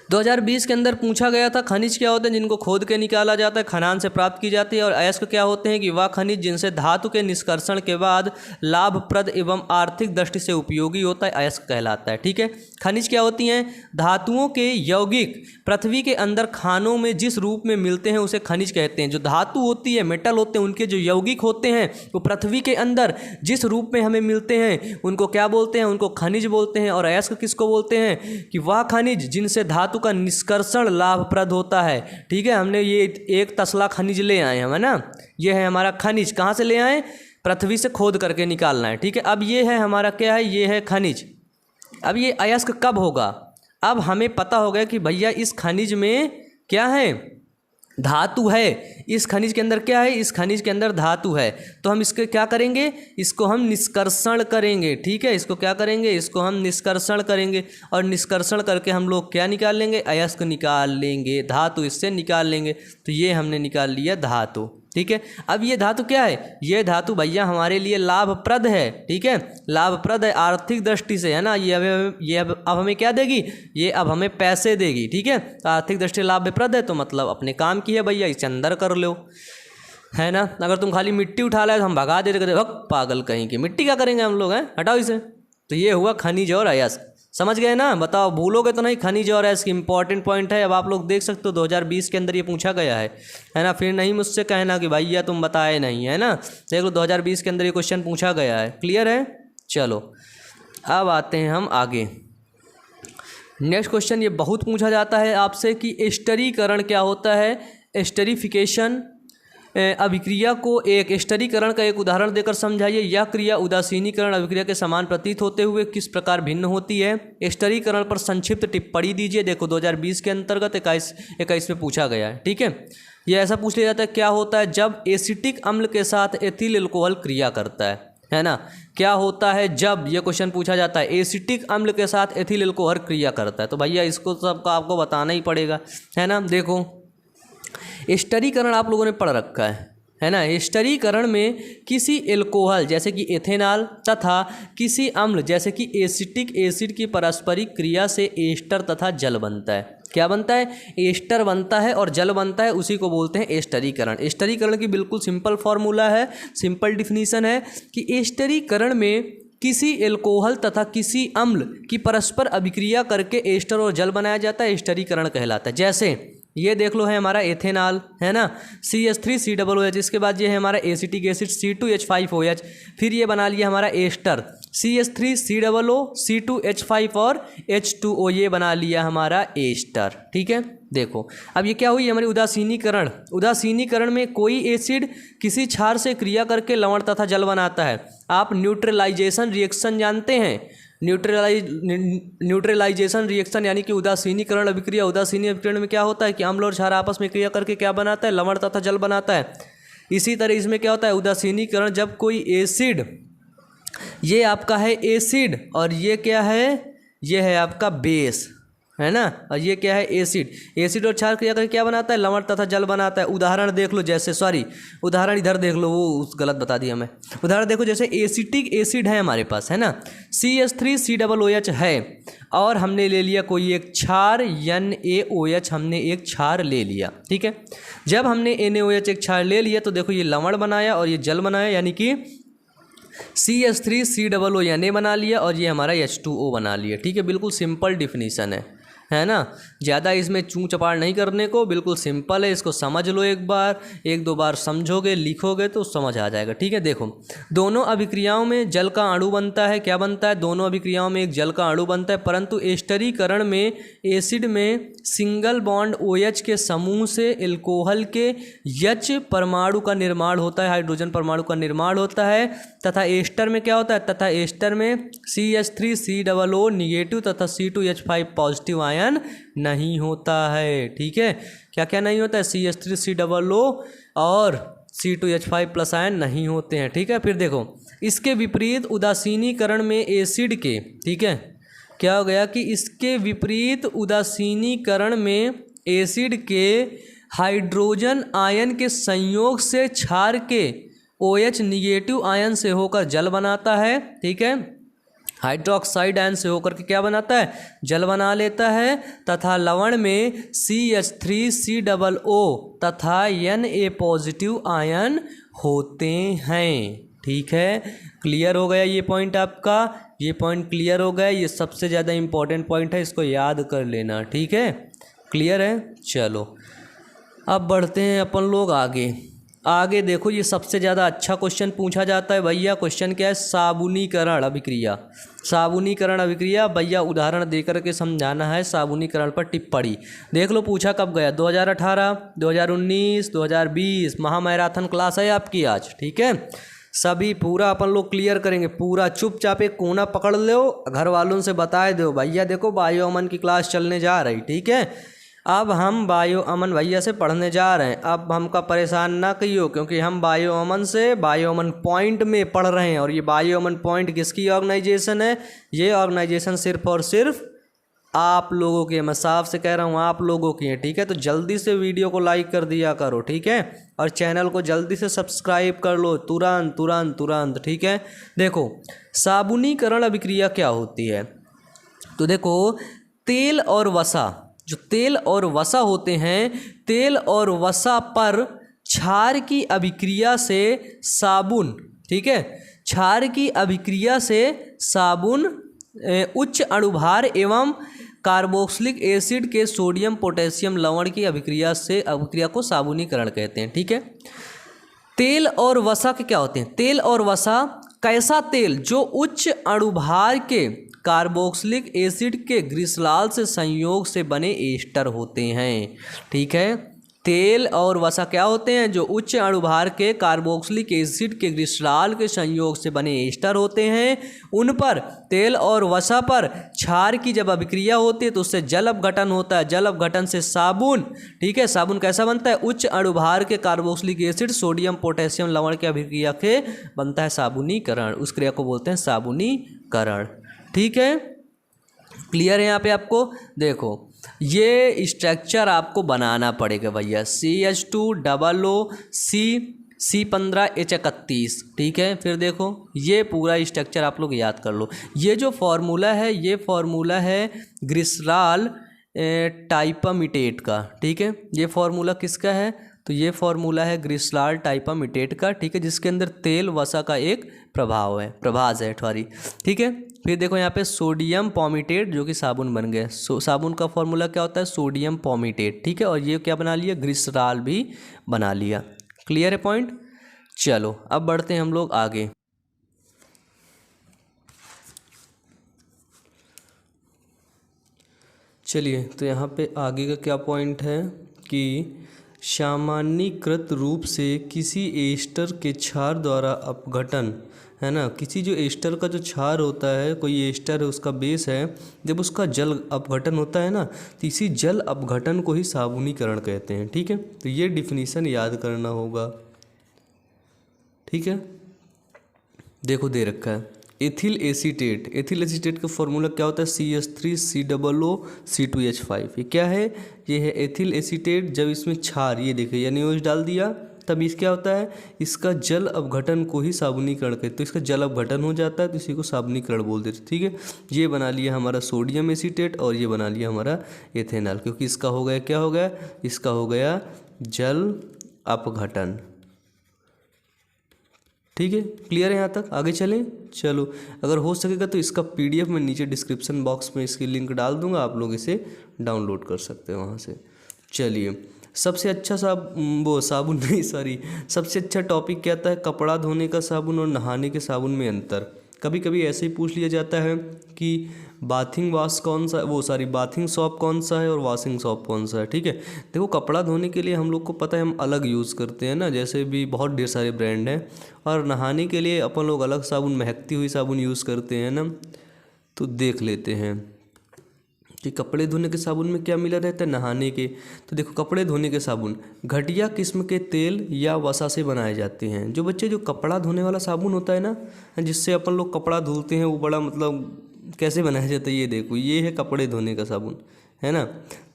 2020 के अंदर पूछा गया था खनिज क्या होते हैं जिनको खोद के निकाला जाता है, खदान से प्राप्त की जाती है, और अयस्क क्या होते हैं कि वह खनिज जिनसे धातु के निष्कर्षण के बाद लाभप्रद एवं आर्थिक दृष्टि से उपयोगी होता है, अयस्क कहलाता है। ठीक है, खनिज क्या होती हैं? धातुओं के यौगिक पृथ्वी के अंदर खानों में जिस रूप में मिलते हैं उसे खनिज कहते हैं। जो धातु होती है, मेटल होते हैं, उनके जो यौगिक होते हैं वो पृथ्वी के अंदर जिस रूप में हमें मिलते हैं उनको क्या बोलते हैं? उनको खनिज बोलते हैं। और अयस्क किसको बोलते हैं? कि वह खनिज जिनसे धातु का निष्कर्षण लाभप्रद होता है। ठीक है, हमने ये एक तसला खनिज ले आए हम, है ना, ये है हमारा खनिज। कहाँ से ले आए? पृथ्वी से खोद करके निकालना है। ठीक है, अब ये है हमारा क्या है? ये है खनिज। अब ये अयस्क कब होगा? अब हमें पता हो गया कि भैया इस खनिज में क्या है? धातु है। इस खनिज के अंदर क्या है? इस खनिज के अंदर धातु है। तो हम इसके क्या करेंगे? इसको हम निष्कर्षण करेंगे। ठीक है, इसको क्या करेंगे? इसको हम निष्कर्षण करेंगे, और निष्कर्षण करके हम लोग क्या निकाल लेंगे? अयस्क निकाल लेंगे, धातु इससे निकाल लेंगे। तो ये हमने निकाल लिया धातु। ठीक है, अब ये धातु क्या है? ये धातु भैया हमारे लिए लाभप्रद है। ठीक है, लाभप्रद है आर्थिक दृष्टि से, है ना। ये अब हमें क्या देगी? ये अब हमें पैसे देगी। ठीक है, तो आर्थिक दृष्टि से लाभप्रद है, तो मतलब अपने काम की है भैया, इसे अंदर कर लो, है ना। अगर तुम खाली मिट्टी उठा लाए तो हम भगा देते, कहते भग पागल कहीं की, मिट्टी क्या करेंगे हम लोग, हैं, हटाओ इसे। तो ये हुआ खनिज और अयस्क। समझ गए ना? बताओ, भूलोगे तो नहीं। खनिज और अयस्क इंपॉर्टेंट पॉइंट है। अब आप लोग देख सकते हो 2020 के अंदर ये पूछा गया है ना। फिर नहीं मुझसे कहना कि भैया तुम बताए नहीं, है ना। देख लो 2020 के अंदर ये क्वेश्चन पूछा गया है। क्लियर है? चलो अब आते हैं हम आगे। नेक्स्ट क्वेश्चन ये बहुत पूछा जाता है आपसे कि स्टरीकरण क्या होता है? स्टरीफिकेशन अभिक्रिया को एक स्टरीकरण का एक उदाहरण देकर समझाइए। यह क्रिया उदासीनीकरण अभिक्रिया के समान प्रतीत होते हुए किस प्रकार भिन्न होती है? स्टरीकरण पर संक्षिप्त टिप्पणी दीजिए। देखो 2020 के अंतर्गत 21 में पूछा गया है। ठीक है, यह ऐसा पूछ लिया जाता है क्या होता है जब एसिटिक अम्ल के साथ एथिल अल्कोहल क्रिया करता है ना। क्या होता है जब, ये क्वेश्चन पूछा जाता है, एसिटिक अम्ल के साथ एथिल अल्कोहल क्रिया करता है। तो भैया इसको सबका आपको बताना ही पड़ेगा, है ना। देखो स्टरीकरण आप लोगों ने पढ़ रखा है ना। स्टरीकरण में किसी एल्कोहल जैसे कि एथेनॉल तथा किसी अम्ल जैसे कि एसिटिक एसिड की पारस्परिक क्रिया से एस्टर तथा जल बनता है। क्या बनता है? एस्टर बनता है और जल बनता है, उसी को बोलते हैं स्टरीकरण। स्टरीकरण की बिल्कुल सिंपल फॉर्मूला है, सिंपल डिफिनीशन है कि स्टरीकरण में किसी एल्कोहल तथा किसी अम्ल की परस्पर अभिक्रिया करके एस्टर और जल बनाया जाता है, स्टरीकरण कहलाता है। जैसे ये देख लो है हमारा एथेनॉल, है ना, CH3COOH। इसके बाद ये है हमारा एसिटिक एसिड C2H5OH। फिर ये बना लिया हमारा एस्टर CH3COO C2H5 और H2O, ये बना लिया हमारा एस्टर। ठीक है, देखो अब ये क्या हुई हमारी उदासीनीकरण। उदासीनीकरण में कोई एसिड किसी क्षार से क्रिया करके लवण तथा जल बनाता है। आप न्यूट्रलाइजेशन रिएक्शन जानते हैं? न्यूट्रलाइजेशन रिएक्शन यानी कि उदासीनीकरण अभिक्रिया। उदासीनी अभिक्रिया में क्या होता है कि अम्ल और क्षार आपस में क्रिया करके क्या बनाता है? लवण तथा जल बनाता है। इसी तरह इसमें क्या होता है? उदासीनीकरण जब कोई एसिड, ये आपका है एसिड और ये क्या है? ये है आपका बेस, है ना, और ये क्या है? एसिड। एसिड और क्षार क्रिया करके क्या बनाता है? लवण तथा जल बनाता है। उदाहरण देख लो, जैसे उदाहरण इधर देख लो, वो गलत बता दिया मैं। उदाहरण देखो, जैसे एसिटिक एसिड है हमारे पास, है ना, CH3COOH है, और हमने ले लिया कोई एक क्षार NaOH, हमने एक क्षार ले लिया। ठीक है, जब हमने NaOH एक क्षार ले लिया तो देखो ये लवण बनाया और ये जल बनाया, यानी कि CH3COO Na बना लिया और ये हमारा H2O बना लिया। ठीक है, बिल्कुल सिंपल डिफिनीशन है ना। ज़्यादा इसमें चूँ चपाड़ नहीं करने को, बिल्कुल सिंपल है। इसको समझ लो, एक दो बार समझोगे, लिखोगे तो समझ आ जाएगा। ठीक है, देखो दोनों अभिक्रियाओं में जल का अणु बनता है। क्या बनता है? दोनों अभिक्रियाओं में एक जल का अणु बनता है, परंतु स्टरीकरण में एसिड में सिंगल बॉन्ड OH के समूह से एल्कोहल के H परमाणु का निर्माण होता है, हाइड्रोजन परमाणु का निर्माण होता है। तथा एस्टर में क्या होता है? तथा एस्टर में CH3COO निगेटिव तथा C2H5 पॉजिटिव आयन नहीं होता है। ठीक है, क्या क्या नहीं होता है? CH3COO और C2H5 प्लस आयन नहीं होते हैं। ठीक है, फिर देखो इसके विपरीत उदासीनीकरण में एसिड के, ठीक है, क्या हो गया कि इसके विपरीत उदासीनीकरण में एसिड के हाइड्रोजन आयन के संयोग से क्षार के OH निगेटिव आयन से होकर जल बनाता है। ठीक है, हाइड्रोक्साइड आयन से होकर के क्या बनाता है, जल बना लेता है, तथा लवण में CH3COO तथा Na पॉजिटिव आयन होते हैं। ठीक है, क्लियर हो गया ये पॉइंट आपका, ये पॉइंट क्लियर हो गया, ये सबसे ज़्यादा इम्पोर्टेंट पॉइंट है, इसको याद कर लेना। ठीक है, क्लियर है। चलो अब बढ़ते हैं अपन लोग आगे। आगे देखो, ये सबसे ज़्यादा अच्छा क्वेश्चन पूछा जाता है भैया। क्वेश्चन क्या है, साबुनीकरण अभिक्रिया। साबुनीकरण अभिक्रिया भैया उदाहरण देकर के समझाना है। साबुनीकरण पर टिप्पणी देख लो, पूछा कब गया, 2018, 2019, 2020। महामैराथन क्लास है आपकी आज। ठीक है, सभी पूरा अपन लोग क्लियर करेंगे, पूरा चुपचाप एक कोना पकड़ लो, घर वालों से बताए दो भैया देखो बायो अमन की क्लास चलने जा रही। ठीक है, अब हम बायो अमन भैया से पढ़ने जा रहे हैं। अब हमका परेशान ना कहियो, क्योंकि हम बायो अमन से बायो अमन पॉइंट में पढ़ रहे हैं। और ये बायो अमन पॉइंट किसकी ऑर्गेनाइजेशन है, ये ऑर्गेनाइजेशन सिर्फ और सिर्फ आप लोगों की है। मैं साफ से कह रहा हूँ आप लोगों की है। ठीक है, तो जल्दी से वीडियो को लाइक कर दिया करो। ठीक है, और चैनल को जल्दी से सब्सक्राइब कर लो, तुरंत तुरंत तुरंत। ठीक है, देखो साबुनीकरण अभिक्रिया क्या होती है, तो देखो तेल और वसा, जो तेल और वसा होते हैं, तेल और वसा पर क्षार की अभिक्रिया से साबुन, ठीक है, क्षार की अभिक्रिया से साबुन उच्च अणुभार एवं कार्बोक्सिलिक एसिड के सोडियम पोटेशियम लवण की अभिक्रिया को साबुनीकरण कहते हैं। ठीक है, तेल और वसा के क्या होते हैं, तेल और वसा कैसा तेल जो उच्च अणुभार के कार्बोक्सिलिक एसिड के ग्लिसरॉल से संयोग से बने एस्टर होते हैं। ठीक है, तेल और वसा क्या होते हैं, जो उच्च अणुभार के कार्बोक्सिलिक एसिड के ग्लिसरॉल के संयोग से बने एस्टर होते हैं। उन पर तेल और वसा पर क्षार की जब अभिक्रिया होती है तो उससे जल अपघटन होता है। जल अपघटन से साबुन, ठीक है, साबुन कैसा बनता है, उच्च अणुभार के कार्बोक्सिलिक एसिड सोडियम पोटेशियम लवण की अभिक्रिया के बनता है साबुनीकरण। उस क्रिया को बोलते हैं साबुनीकरण। ठीक है, क्लियर है यहाँ पे आपको। देखो ये स्ट्रक्चर आपको बनाना पड़ेगा भैया, CH2OO C15H31। ठीक है, फिर देखो ये पूरा स्ट्रक्चर आप लोग याद कर लो। ये जो फॉर्मूला है, ये फॉर्मूला है ग्लिसरॉल टाइपामिटेट का। ठीक है, ये फॉर्मूला किसका है, तो ये फॉर्मूला है ग्लिसरॉल टाइपामिटेट का। ठीक है, जिसके अंदर तेल वसा का एक प्रभाज है सॉरी। ठीक है, फिर देखो यहाँ पे सोडियम पॉमिटेट जो कि साबुन बन गए। साबुन का फॉर्मूला क्या होता है, सोडियम पॉमिटेट। ठीक है, और ये क्या बना लिया, ग्लिसरॉल भी बना लिया। क्लियर है पॉइंट। चलो अब बढ़ते हैं हम लोग आगे। चलिए, तो यहाँ पे आगे का क्या पॉइंट है कि सामान्यीकृत रूप से किसी एस्टर के क्षार द्वारा अपघटन, है ना, किसी जो एस्टर का जो क्षार होता है, कोई एस्टर है उसका बेस है, जब उसका जल अपघटन होता है ना, तो इसी जल अपघटन को ही साबुनीकरण कहते हैं। ठीक है, तो ये डिफिनीशन याद करना होगा। ठीक है, देखो दे रखा है एथिल एसीटेट। एथिल एसीटेट का फॉर्मूला क्या होता है, CH3COO C2H5। ये क्या है, ये है एथिल एसीटेट। जब इसमें क्षार, ये देखिए NaOH डाल दिया, तब इस क्या होता है, इसका जल अपघटन को ही साबुनीकरण कहते हैं। तो इसका जल अपघटन हो जाता है तो इसी को साबुनीकरण बोलते थे। ठीक है, ये बना लिया हमारा सोडियम एसीटेट और ये बना लिया हमारा एथेनॉल, क्योंकि इसका हो गया, क्या हो गया, इसका हो गया जल अपघटन। ठीक है, क्लियर है यहाँ तक, आगे चलें। चलो, अगर हो सकेगा तो इसका PDF मैं नीचे डिस्क्रिप्शन बॉक्स में इसकी लिंक डाल दूंगा, आप लोग इसे डाउनलोड कर सकते हैं वहाँ से। चलिए, सबसे अच्छा साबुन नहीं सॉरी सबसे अच्छा टॉपिक क्या आता है, कपड़ा धोने का साबुन और नहाने के साबुन में अंतर। कभी कभी ऐसे ही पूछ लिया जाता है कि बाथिंग सॉप कौन सा है और वॉशिंग सॉप कौन सा है। ठीक है, देखो कपड़ा धोने के लिए हम लोग को पता है हम अलग यूज़ करते हैं ना, जैसे भी बहुत ढेर सारे ब्रांड हैं। और नहाने के लिए अपन लोग अलग साबुन, महकती हुई साबुन यूज़ करते हैं ना। तो देख लेते हैं कि कपड़े धोने के साबुन में क्या मिला रहता है, नहाने के। तो देखो कपड़े धोने के साबुन घटिया किस्म के तेल या वसा से बनाए जाते हैं। जो बच्चे जो कपड़ा धोने वाला साबुन होता है ना, जिससे अपन लोग कपड़ा धुलते हैं, वो बड़ा मतलब कैसे बनाया जाता है, ये देखो, ये है कपड़े धोने का साबुन। है ना।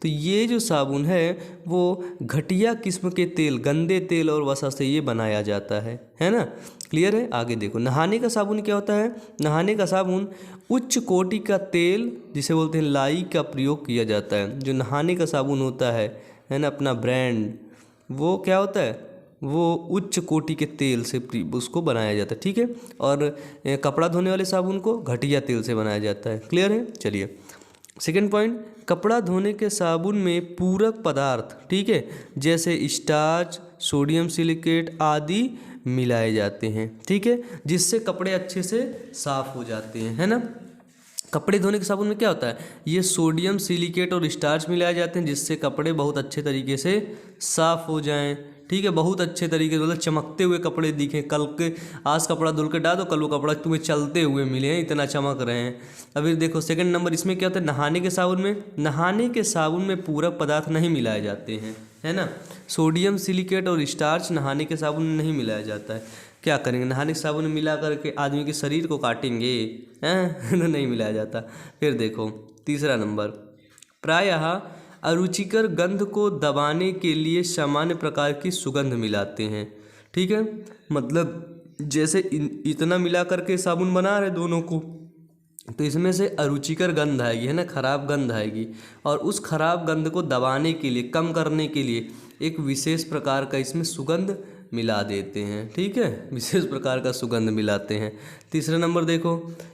तो ये जो साबुन है वो घटिया किस्म के तेल, गंदे तेल और वसा से ये बनाया जाता है ना। क्लियर है। आगे देखो, नहाने का साबुन क्या होता है। नहाने का साबुन उच्च कोटि का तेल जिसे बोलते हैं लाई का प्रयोग किया जाता है। जो नहाने का साबुन होता है ना, अपना ब्रांड, वो क्या होता है, वो उच्च कोटि के तेल से उसको बनाया जाता है। ठीक है। और कपड़ा धोने वाले साबुन को घटिया तेल से बनाया जाता है। क्लियर है। चलिए सेकंड पॉइंट, कपड़ा धोने के साबुन में पूरक पदार्थ, ठीक है, जैसे स्टार्च, सोडियम सिलिकेट आदि मिलाए जाते हैं। ठीक है, जिससे कपड़े अच्छे से साफ हो जाते हैं, है ना। कपड़े धोने के साबुन में क्या होता है, ये सोडियम सिलिकेट और स्टार्च मिलाए जाते हैं, जिससे कपड़े बहुत अच्छे तरीके से साफ हो जाएं। ठीक है, बहुत अच्छे तरीके से, मतलब चमकते हुए कपड़े दिखें। कल के आज कपड़ा धुल के डाल दो, कल वो कपड़ा तुम्हें चलते हुए मिले, इतना चमक रहे हैं। अभी देखो सेकंड नंबर, इसमें क्या होता है, नहाने के साबुन में, नहाने के साबुन में पूरक पदार्थ नहीं मिलाए जाते हैं, है ना। सोडियम सिलिकेट और स्टार्च नहाने के साबुन में नहीं मिलाया जाता है। क्या करेंगे, नहाने के साबुन में मिला करके आदमी के शरीर को काटेंगे, हैं नहीं मिलाया जाता। फिर देखो तीसरा नंबर, प्रायः अरुचिकर गंध को दबाने के लिए सामान्य प्रकार की सुगंध मिलाते हैं। ठीक है, मतलब जैसे इतना मिला करके साबुन बना रहे दोनों को, तो इसमें से अरुचिकर गंध आएगी, है ना, खराब गंध आएगी, और उस खराब गंध को दबाने के लिए, कम करने के लिए एक विशेष प्रकार का इसमें सुगंध मिला देते हैं। ठीक है, विशेष प्रकार का सुगंध मिलाते हैं। तीसरा नंबर देखो,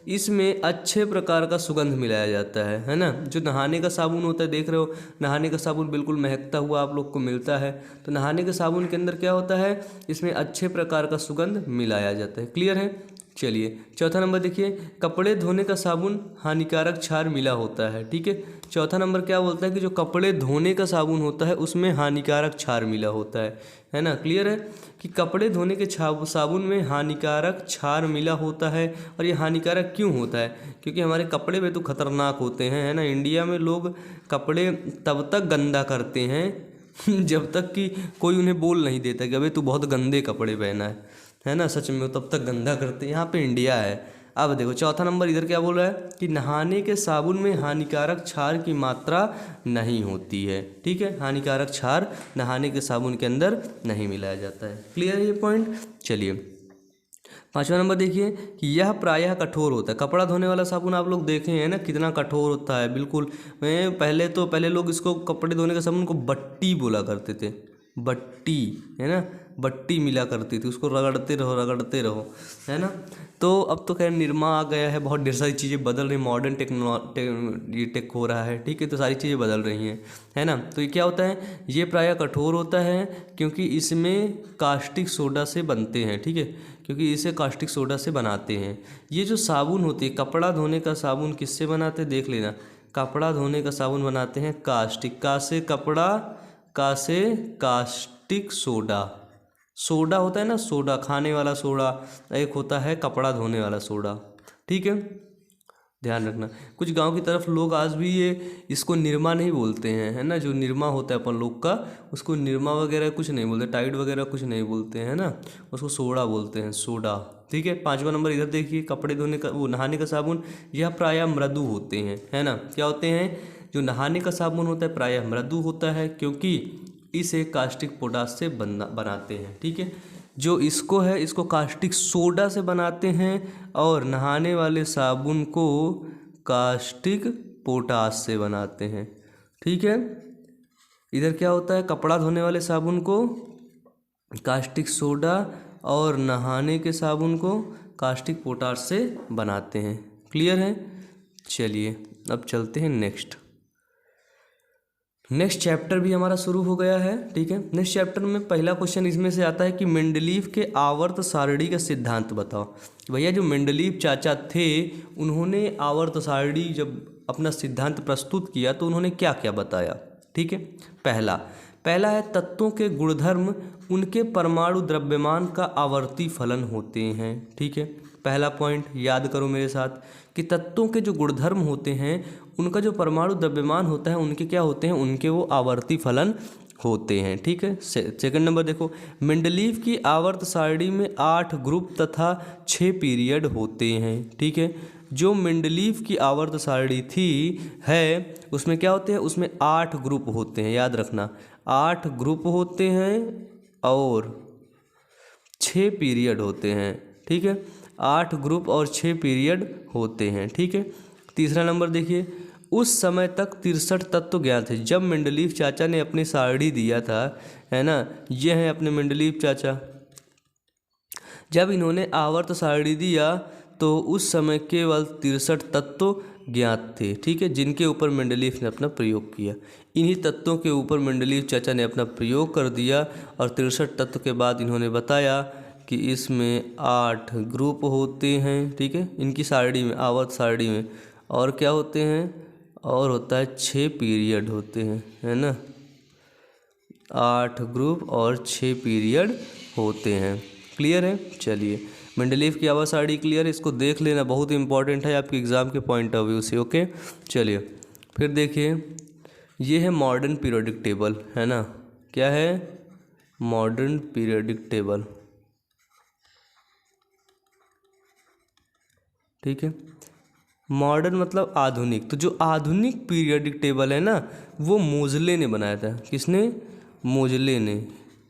इसमें अच्छे प्रकार का सुगंध मिलाया जाता है ना। जो नहाने का साबुन होता है, देख रहे हो नहाने का साबुन बिल्कुल महकता हुआ आप लोग को मिलता है। तो नहाने के साबुन के अंदर क्या होता है, इसमें अच्छे प्रकार का सुगंध मिलाया जाता है। क्लियर है। चलिए चौथा नंबर देखिए, कपड़े धोने का साबुन हानिकारक क्षार मिला होता है। ठीक है, चौथा नंबर क्या बोलता है कि जो कपड़े धोने का साबुन होता है उसमें हानिकारक क्षार मिला होता है ना। क्लियर है कि कपड़े धोने के साबुन में हानिकारक क्षार मिला होता है। और ये हानिकारक क्यों होता है, क्योंकि हमारे कपड़े भी तो खतरनाक होते हैं, है ना। इंडिया में लोग कपड़े तब तक गंदा करते हैं जब तक कि कोई उन्हें बोल नहीं देता कि अबे तू बहुत गंदे कपड़े पहना है ना। सच में तब तक गंदा करते हैं। यहाँ पे इंडिया है। अब देखो चौथा नंबर इधर क्या बोल रहा है कि नहाने के साबुन में हानिकारक क्षार की मात्रा नहीं होती है। ठीक है, हानिकारक क्षार नहाने के साबुन के अंदर नहीं मिलाया जाता है। क्लियर है ये पॉइंट। चलिए पांचवा नंबर देखिए कि यह प्रायः कठोर होता है। कपड़ा धोने वाला साबुन आप लोग देखे हैं ना, कितना कठोर होता है बिल्कुल। पहले लोग इसको, कपड़े धोने के साबुन को बट्टी बोला करते थे, बट्टी, है ना, बट्टी मिला करती थी, उसको रगड़ते रहो, है ना। तो अब तो खैर निरमा आ गया है, बहुत ढेर सारी चीज़ें बदल रही, मॉडर्न टेक हो रहा है। ठीक है, तो सारी चीज़ें बदल रही हैं, है ना। तो ये क्या होता है, ये प्रायः कठोर होता है क्योंकि इसमें कास्टिक सोडा से बनते हैं। ठीक है, क्योंकि इसे कास्टिक सोडा से बनाते हैं। ये जो साबुन होती है, कपड़ा धोने का साबुन किससे बनाते हैं देख लेना। कपड़ा धोने का साबुन बनाते हैं कास्टिक, का से कपड़ा, का से कास्टिक सोडा। सोडा होता है ना, सोडा, खाने वाला सोडा, एक होता है कपड़ा धोने वाला सोडा। ठीक है, ध्यान रखना। कुछ गांव की तरफ लोग आज भी इसको निरमा नहीं बोलते हैं, है ना। जो निरमा होता है अपन लोग का, उसको निरमा वगैरह कुछ नहीं बोलते, टाइड वगैरह कुछ नहीं बोलते हैं ना, उसको सोडा बोलते हैं, सोडा। ठीक है, पांचवा नंबर इधर देखिए, कपड़े धोने का, वो नहाने का साबुन, यह प्रायः मृदु होते हैं, है ना। क्या होते हैं, जो नहाने का साबुन होता है प्रायः मृदु होता है, क्योंकि इसे कास्टिक पोटाश से बनाते हैं। ठीक है, जो इसको है, इसको कास्टिक सोडा से बनाते हैं, और नहाने वाले साबुन को कास्टिक पोटाश से बनाते हैं। ठीक है, इधर क्या होता है, कपड़ा धोने वाले साबुन को कास्टिक सोडा और नहाने के साबुन को कास्टिक पोटाश से बनाते हैं। क्लियर है। चलिए अब चलते हैं नेक्स्ट चैप्टर भी हमारा शुरू हो गया है। ठीक है, नेक्स्ट चैप्टर में पहला क्वेश्चन इसमें से आता है कि मेंडलीव के आवर्त सारणी का सिद्धांत बताओ। भैया जो मेंडलीव चाचा थे, उन्होंने आवर्त सारणी जब अपना सिद्धांत प्रस्तुत किया तो उन्होंने क्या क्या बताया। ठीक है, पहला है तत्वों के गुणधर्म उनके परमाणु द्रव्यमान का आवर्ती फलन होते हैं। ठीक है, पहला पॉइंट याद करो मेरे साथ कि तत्वों के जो गुणधर्म होते हैं, उनका जो परमाणु द्रव्यमान होता है, उनके क्या होते हैं, उनके वो आवर्ती फलन होते हैं। ठीक है, सेकंड नंबर देखो, मेंडलीव की आवर्त सारणी में 8 ग्रुप तथा 6 पीरियड होते हैं। ठीक है, जो मेंडलीव की आवर्त सारणी थी है उसमें क्या होते हैं, उसमें 8 ग्रुप होते हैं, याद रखना 8 ग्रुप होते हैं और 6 पीरियड होते हैं, ठीक है। 8 ग्रुप और 6 पीरियड होते हैं, ठीक है। तीसरा नंबर देखिए, उस समय तक 63 तत्व ज्ञात थे। जब मेंडलीव चाचा ने अपनी सारणी दिया था, है ना, ये है अपने मेंडलीव चाचा। जब इन्होंने आवर्त सारणी दिया तो उस समय केवल 63 तत्व ज्ञात थे, ठीक है, जिनके ऊपर मेंडलीव ने अपना प्रयोग किया। इन्हीं तत्वों के ऊपर मेंडलीव चाचा ने अपना प्रयोग कर दिया और 63 तत्व के बाद इन्होंने बताया कि इसमें 8 ग्रुप होते हैं, ठीक है, इनकी सारणी में, आवर्त सारणी में, और क्या होते हैं, और होता है 6 पीरियड होते हैं, है ना, 8 ग्रुप और 6 पीरियड होते हैं। क्लियर है? चलिए, मेंडलीव की आवर्त सारणी क्लियर है, इसको देख लेना, बहुत इंपॉर्टेंट है आपके एग्ज़ाम के पॉइंट ऑफ व्यू से। ओके, चलिए फिर देखिए, ये है मॉडर्न पीरियोडिक टेबल, है ना, क्या है, मॉडर्न पीरियोडिक टेबल, ठीक है। मॉडर्न मतलब आधुनिक, तो जो आधुनिक पीरियोडिक टेबल है ना वो मोजले ने बनाया था। किसने? मोजले ने,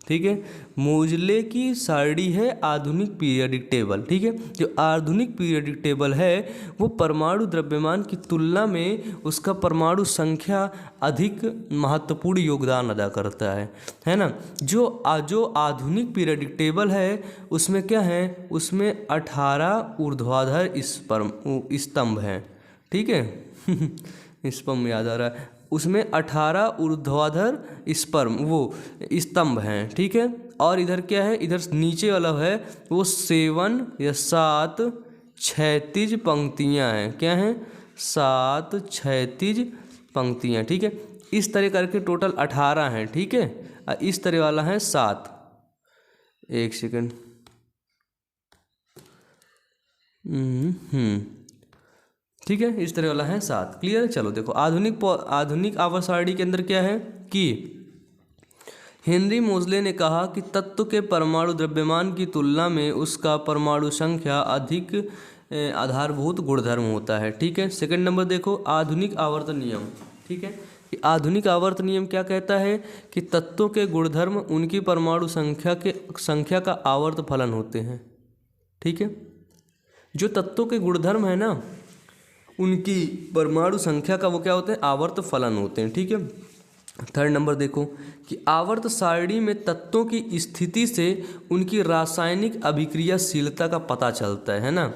ठीक है। मोजले की सारणी है आधुनिक पीरियोडिक टेबल, ठीक है। जो आधुनिक पीरियोडिक टेबल है वो परमाणु द्रव्यमान की तुलना में उसका परमाणु संख्या अधिक महत्वपूर्ण योगदान अदा करता है ना। जो आधुनिक पीरियोडिक टेबल है उसमें क्या है, उसमें 18 ऊर्ध्वाधर स्तंभ हैं, ठीक है। स्तंभ याद आ रहा है, उसमें 18 ऊर्ध्वाधर स्तंभ हैं, ठीक है। और इधर क्या है, इधर नीचे वाला है वो 7 या 7 क्षैतिज पंक्तियां हैं। क्या हैं? 7 क्षैतिज पंक्तियां, ठीक है। इस तरह करके टोटल 18 हैं, ठीक है। और इस तरह वाला है 7। एक सेकंड, ठीक है, इस तरह वाला है 7। क्लियर है? चलो देखो, आधुनिक आवर्त सारणी के अंदर क्या है कि हेनरी मोजले ने कहा कि तत्व के परमाणु द्रव्यमान की तुलना में उसका परमाणु संख्या अधिक आधारभूत गुणधर्म होता है, ठीक है। सेकंड नंबर देखो, आधुनिक आवर्त नियम, ठीक है। कि आधुनिक आवर्त नियम क्या कहता है कि तत्वों के गुणधर्म उनकी परमाणु संख्या का आवर्त फलन होते हैं, ठीक है। जो तत्वों के गुणधर्म है ना उनकी परमाणु संख्या का वो क्या होते हैं, आवर्त फलन होते हैं, ठीक है। थर्ड नंबर देखो कि आवर्त सारणी में तत्वों की स्थिति से उनकी रासायनिक अभिक्रियाशीलता का पता चलता है ना।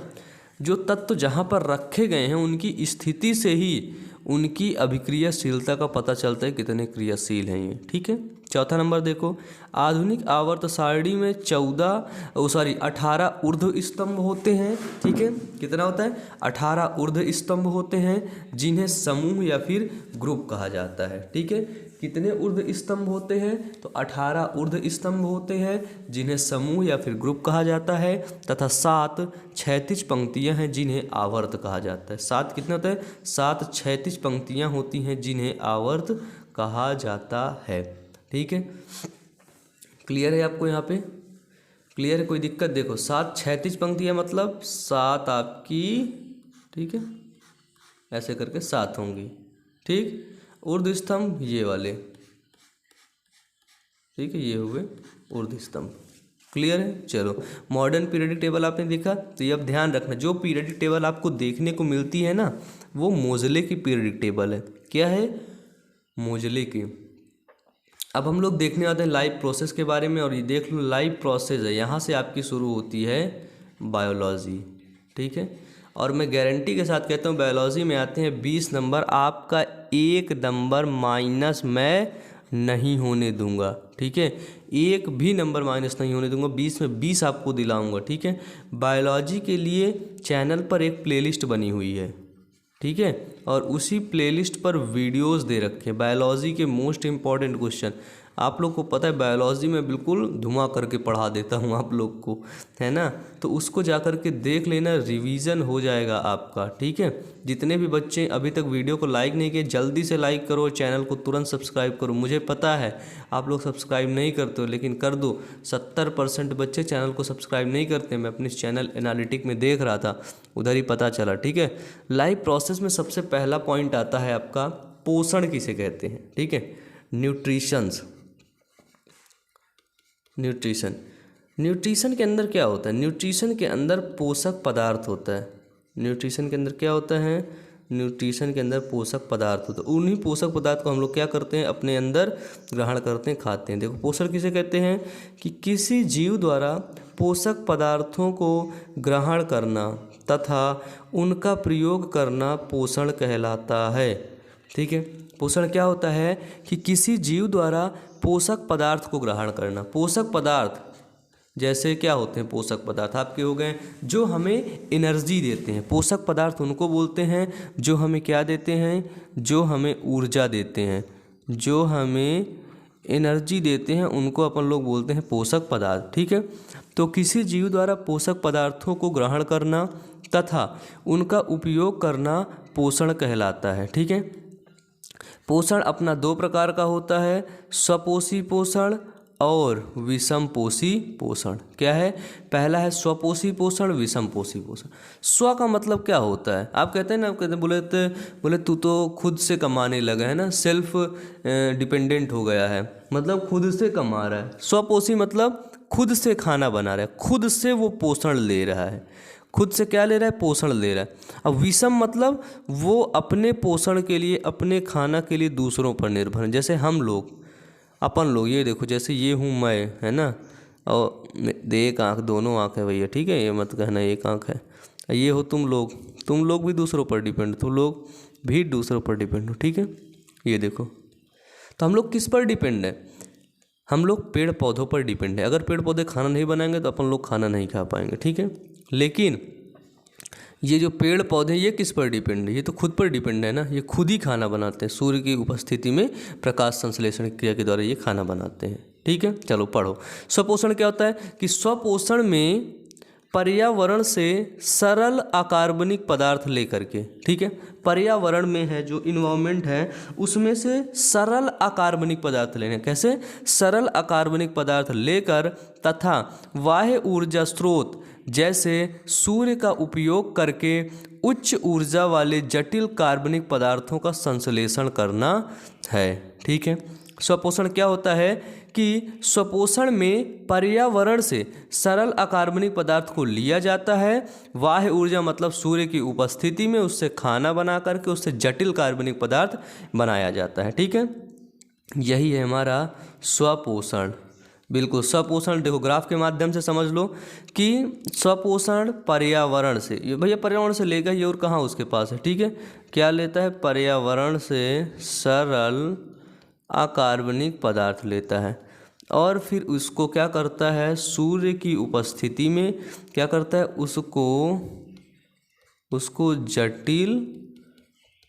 जो तत्व जहाँ पर रखे गए हैं उनकी स्थिति से ही उनकी अभिक्रियाशीलता का पता चलता है कितने क्रियाशील हैं ये, ठीक है। चौथा नंबर देखो, आधुनिक आवर्त सारणी में 18 ऊर्ध्व स्तंभ होते हैं, ठीक है। कितना होता है? 18 ऊर्ध्व स्तंभ होते हैं जिन्हें समूह या फिर ग्रुप कहा जाता है, ठीक है। कितने ऊर्ध्व स्तंभ होते हैं? तो 18 ऊर्ध्व स्तंभ होते हैं जिन्हें समूह या फिर ग्रुप कहा जाता है, तथा 7 क्षैतिज पंक्तियां हैं जिन्हें आवर्त कहा जाता है। 7 कितने होते हैं? 7 क्षैतिज पंक्तियां होती हैं जिन्हें आवर्त कहा जाता है, ठीक है। क्लियर है आपको यहाँ पे? क्लियर है? कोई दिक्कत? देखो, 7 क्षैतिज पंक्तियां मतलब 7 आपकी, ठीक है, ऐसे करके 7 होंगी, ठीक। ऊर्ध्व स्तंभ ये वाले, ठीक है, ये हुए ऊर्ध्व स्तंभ। क्लियर है? चलो, मॉडर्न पीरियोडिक टेबल आपने देखा, तो ये अब ध्यान रखना, जो पीरियोडिक टेबल आपको देखने को मिलती है ना वो मोजले की पीरियोडिक टेबल है। क्या है? मोजले की। अब हम लोग देखने आते हैं लाइव प्रोसेस के बारे में, और ये देख लो लाइव प्रोसेस है, यहाँ से आपकी शुरू होती है बायोलॉजी, ठीक है। और मैं गारंटी के साथ कहता हूँ बायोलॉजी में आते हैं 20 नंबर, आपका 1 नंबर माइनस मैं नहीं होने दूंगा, ठीक है। 1 भी नंबर माइनस नहीं होने दूंगा, 20 में 20 आपको दिलाऊंगा, ठीक है। बायोलॉजी के लिए चैनल पर एक प्लेलिस्ट बनी हुई है, ठीक है, और उसी प्लेलिस्ट पर वीडियोस दे रखे हैं बायोलॉजी के मोस्ट इम्पॉर्टेंट क्वेश्चन। आप लोग को पता है बायोलॉजी में बिल्कुल धुआं करके पढ़ा देता हूँ आप लोग को, है ना। तो उसको जा कर के देख लेना, रिवीजन हो जाएगा आपका, ठीक है। जितने भी बच्चे अभी तक वीडियो को लाइक नहीं किए जल्दी से लाइक करो, चैनल को तुरंत सब्सक्राइब करो। मुझे पता है आप लोग सब्सक्राइब नहीं करते हो, लेकिन कर दो। 70% बच्चे चैनल को सब्सक्राइब नहीं करते। मैं अपने चैनल एनालिटिक में देख रहा था, उधर ही पता चला, ठीक है। लाइफ प्रोसेस में सबसे पहला पॉइंट आता है आपका पोषण किसे कहते हैं, ठीक है। न्यूट्रिशन के अंदर क्या होता है? न्यूट्रिशन के अंदर पोषक पदार्थ होता है। न्यूट्रिशन के अंदर क्या होता है? न्यूट्रिशन के अंदर पोषक पदार्थ होता है। उन्हीं पोषक पदार्थ को हम लोग क्या करते हैं, अपने अंदर ग्रहण करते हैं, खाते हैं। देखो पोषण किसे कहते हैं कि किसी जीव द्वारा पोषक पदार्थों को ग्रहण करना तथा उनका प्रयोग करना पोषण कहलाता है, ठीक है। पोषण क्या होता है कि किसी जीव द्वारा पोषक पदार्थ को ग्रहण करना। पोषक पदार्थ जैसे क्या होते हैं? पोषक पदार्थ आपके हो गए जो हमें एनर्जी देते हैं। पोषक पदार्थ उनको बोलते हैं जो हमें क्या देते हैं? जो हमें ऊर्जा देते हैं, जो हमें एनर्जी देते हैं, उनको अपन लोग बोलते हैं पोषक पदार्थ, ठीक है। तो किसी जीव द्वारा पोषक पदार्थों को ग्रहण करना तथा उनका उपयोग करना पोषण कहलाता है, ठीक है। पोषण अपना दो प्रकार का होता है, स्वपोषी पोषण और विषमपोषी पोषण। क्या है? पहला है स्वपोषी पोषण, विषमपोषी पोषण। स्व का मतलब क्या होता है? आप कहते हैं ना, कहते बोले तू तो खुद से कमाने लगा है ना, सेल्फ डिपेंडेंट हो गया है, मतलब खुद से कमा रहा है। स्वपोषी मतलब खुद से खाना बना रहा है, खुद से वो पोषण ले रहा है। खुद से क्या ले रहा है? पोषण ले रहा है। अब विषम मतलब वो अपने पोषण के लिए, अपने खाना के लिए दूसरों पर निर्भर है। जैसे हम लोग, अपन लोग, ये देखो जैसे ये हूँ मैं, है ना, और एक आँख, दोनों आँख है भैया, ठीक है, ये मत कहना एक आँख है। ये हो तुम लोग भी दूसरों पर डिपेंड, तुम लोग भी दूसरों पर डिपेंड हो, ठीक है। ये देखो, तो हम लोग किस पर डिपेंड है? हम लोग पेड़ पौधों पर डिपेंड है। अगर पेड़ पौधे खाना नहीं बनाएंगे तो अपन लोग खाना नहीं खा पाएंगे, ठीक है। लेकिन ये जो पेड़ पौधे, ये किस पर डिपेंड है? ये तो खुद पर डिपेंड है ना, ये खुद ही खाना बनाते हैं। सूर्य की उपस्थिति में प्रकाश संश्लेषण क्रिया के द्वारा ये खाना बनाते हैं, ठीक है। चलो पढ़ो। स्वपोषण क्या होता है कि स्वपोषण में पर्यावरण से सरल अकार्बनिक पदार्थ लेकर के, ठीक है, पर्यावरण में है जो इन्वायरमेंट है उसमें से सरल अकार्बनिक पदार्थ लेने। कैसे? सरल अकार्बनिक पदार्थ लेकर तथा बाह्य ऊर्जा स्रोत जैसे सूर्य का उपयोग करके उच्च ऊर्जा वाले जटिल कार्बनिक पदार्थों का संश्लेषण करना है, ठीक है। स्वपोषण क्या होता है कि स्वपोषण में पर्यावरण से सरल अकार्बनिक पदार्थ को लिया जाता है, बाह्य ऊर्जा मतलब सूर्य की उपस्थिति में उससे खाना बना करके उससे जटिल कार्बनिक पदार्थ बनाया जाता है, ठीक है। यही है हमारा स्वपोषण। बिल्कुल, स्वपोषण देखो ग्राफ के माध्यम से समझ लो कि स्वपोषण पर्यावरण से, ये भैया पर्यावरण से लेगा ये और कहाँ उसके पास है, ठीक है। क्या लेता है? पर्यावरण से सरल अकार्बनिक पदार्थ लेता है और फिर उसको क्या करता है? सूर्य की उपस्थिति में क्या करता है? उसको जटिल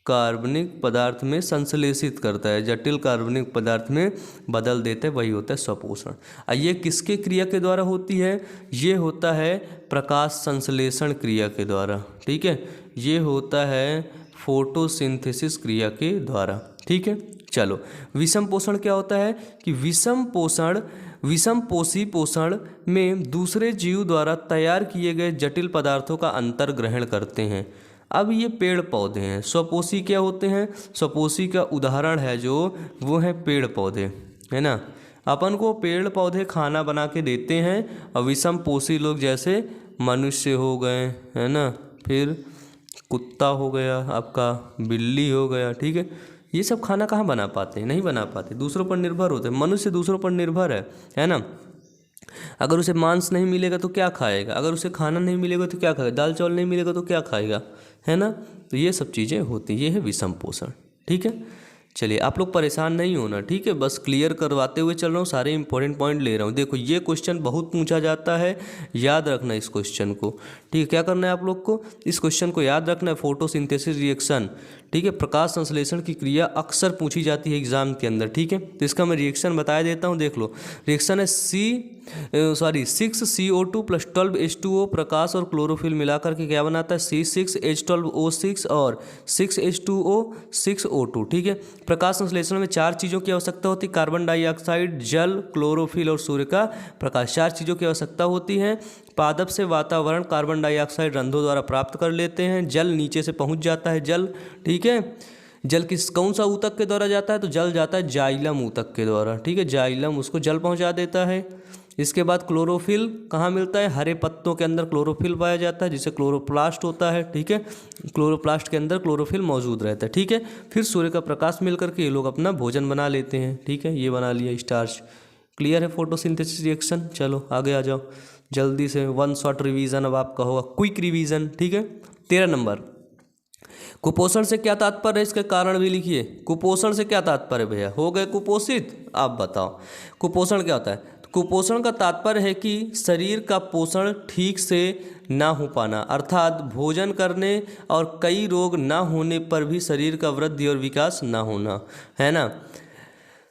कार्बनिक पदार्थ में संश्लेषित करता है, जटिल कार्बनिक पदार्थ में बदल देता है, वही होता है स्वपोषण। ये किसके क्रिया के द्वारा होती है? ये होता है प्रकाश संश्लेषण क्रिया के द्वारा, ठीक है। ये होता है फोटोसिंथेसिस क्रिया के द्वारा, ठीक है। चलो, विषम पोषण क्या होता है कि विषम पोषी पोषण में दूसरे जीव द्वारा तैयार किए गए जटिल पदार्थों का अंतर ग्रहण करते हैं। अब ये पेड़ पौधे हैं। स्वपोषी क्या होते हैं? स्वपोषी का उदाहरण है जो वो है पेड़ पौधे, है ना। अपन को पेड़ पौधे खाना बना के देते हैं और विषम पोषी लोग जैसे मनुष्य हो गए, है ना, फिर कुत्ता हो गया, आपका बिल्ली हो गया, ठीक है। ये सब खाना कहाँ बना पाते हैं? नहीं बना पाते, दूसरों पर निर्भर होते हैं। मनुष्य दूसरों पर निर्भर है ना। अगर उसे मांस नहीं मिलेगा तो क्या खाएगा? अगर उसे खाना नहीं मिलेगा तो क्या खाएगा? दाल चावल नहीं मिलेगा तो क्या खाएगा, है ना। तो ये सब चीज़ें होती, ये है विषम पोषण, ठीक है। चलिए आप लोग परेशान नहीं होना, ठीक है, बस क्लियर करवाते हुए चल रहा हूँ, सारे इंपॉर्टेंट पॉइंट ले रहा हूँ। देखो ये क्वेश्चन बहुत पूछा जाता है, याद रखना इस क्वेश्चन को, ठीक है। क्या करना है आप लोग को, इस क्वेश्चन को याद रखना है। फोटोसिंथेसिस रिएक्शन, ठीक है, प्रकाश संश्लेषण की क्रिया अक्सर पूछी जाती है एग्जाम के अंदर, ठीक है। तो इसका मैं रिएक्शन बता देता हूँ, देख लो। रिएक्शन है 6CO2 + 12H2O प्रकाश और क्लोरोफिल मिलाकर के क्या बनाता है, C6H12O6 और 6H2O 6O2, ठीक है। प्रकाश संश्लेषण में 4 चीज़ों की आवश्यकता होती है, कार्बन डाइऑक्साइड, जल, क्लोरोफिल और सूर्य का प्रकाश। 4 चीज़ों की आवश्यकता होती है। पादप से वातावरण कार्बन डाइऑक्साइड रंध्रों द्वारा प्राप्त कर लेते हैं, जल नीचे से पहुंच जाता है जल, ठीक है। जल कौन सा ऊतक के द्वारा जाता है, तो जल जाता है जाइलम ऊतक के द्वारा, ठीक है। जाइलम उसको जल पहुंचा देता है। इसके बाद क्लोरोफिल कहाँ मिलता है, हरे पत्तों के अंदर क्लोरोफिल पाया जाता है, जिसे क्लोरोप्लास्ट होता है, ठीक है। क्लोरोप्लास्ट के अंदर क्लोरोफिल मौजूद रहता है, ठीक है। फिर सूर्य का प्रकाश मिल करके ये लोग अपना भोजन बना लेते हैं, ठीक है। ये बना लिया स्टार्च। क्लियर है फोटोसिंथेसिस रिएक्शन। चलो आगे आ जाओ जल्दी से, 1 शॉर्ट रिवीजन अब आपका होगा, क्विक रिवीजन, ठीक है। 13 नंबर, कुपोषण से क्या तात्पर्य है, इसके कारण भी लिखिए। कुपोषण से क्या तात्पर्य भैया, हो गए कुपोषित, आप बताओ कुपोषण क्या होता है। कुपोषण का तात्पर्य है कि शरीर का पोषण ठीक से ना हो पाना, अर्थात भोजन करने और कई रोग ना होने पर भी शरीर का वृद्धि और विकास ना होना, है ना।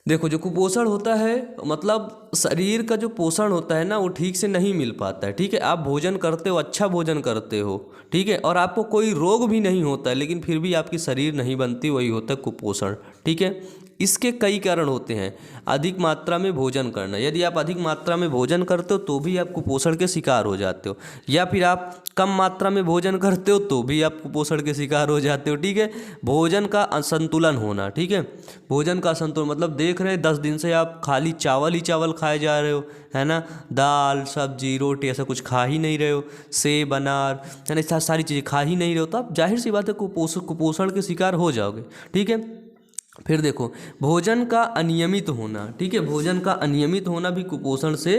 देखो जो कुपोषण होता है मतलब शरीर का जो पोषण होता है ना वो ठीक से नहीं मिल पाता है, ठीक है। आप भोजन करते हो, अच्छा भोजन करते हो, ठीक है, और आपको कोई रोग भी नहीं होता है, लेकिन फिर भी आपकी शरीर नहीं बनती, वही होता है कुपोषण, ठीक है। इसके कई कारण होते हैं। अधिक मात्रा में भोजन करना, यदि आप अधिक मात्रा में भोजन करते हो तो भी आप कुपोषण के शिकार हो जाते हो, या फिर आप कम मात्रा में भोजन करते हो तो भी आप कुपोषण के शिकार हो जाते हो, ठीक है। भोजन का असंतुलन होना, ठीक है। भोजन का असंतुलन मतलब देख रहे हैं 10 दिन से आप खाली चावल ही चावल खाए जा रहे हो, है ना, दाल सब्जी रोटी ऐसा कुछ खा ही नहीं रहे हो, सेब अनार है ना, सारी चीज़ें खा ही नहीं रहे हो, तो आप जाहिर सी बात है कुपोषण के शिकार हो जाओगे, ठीक है। फिर देखो भोजन का अनियमित होना, ठीक है, भोजन का अनियमित होना भी कुपोषण से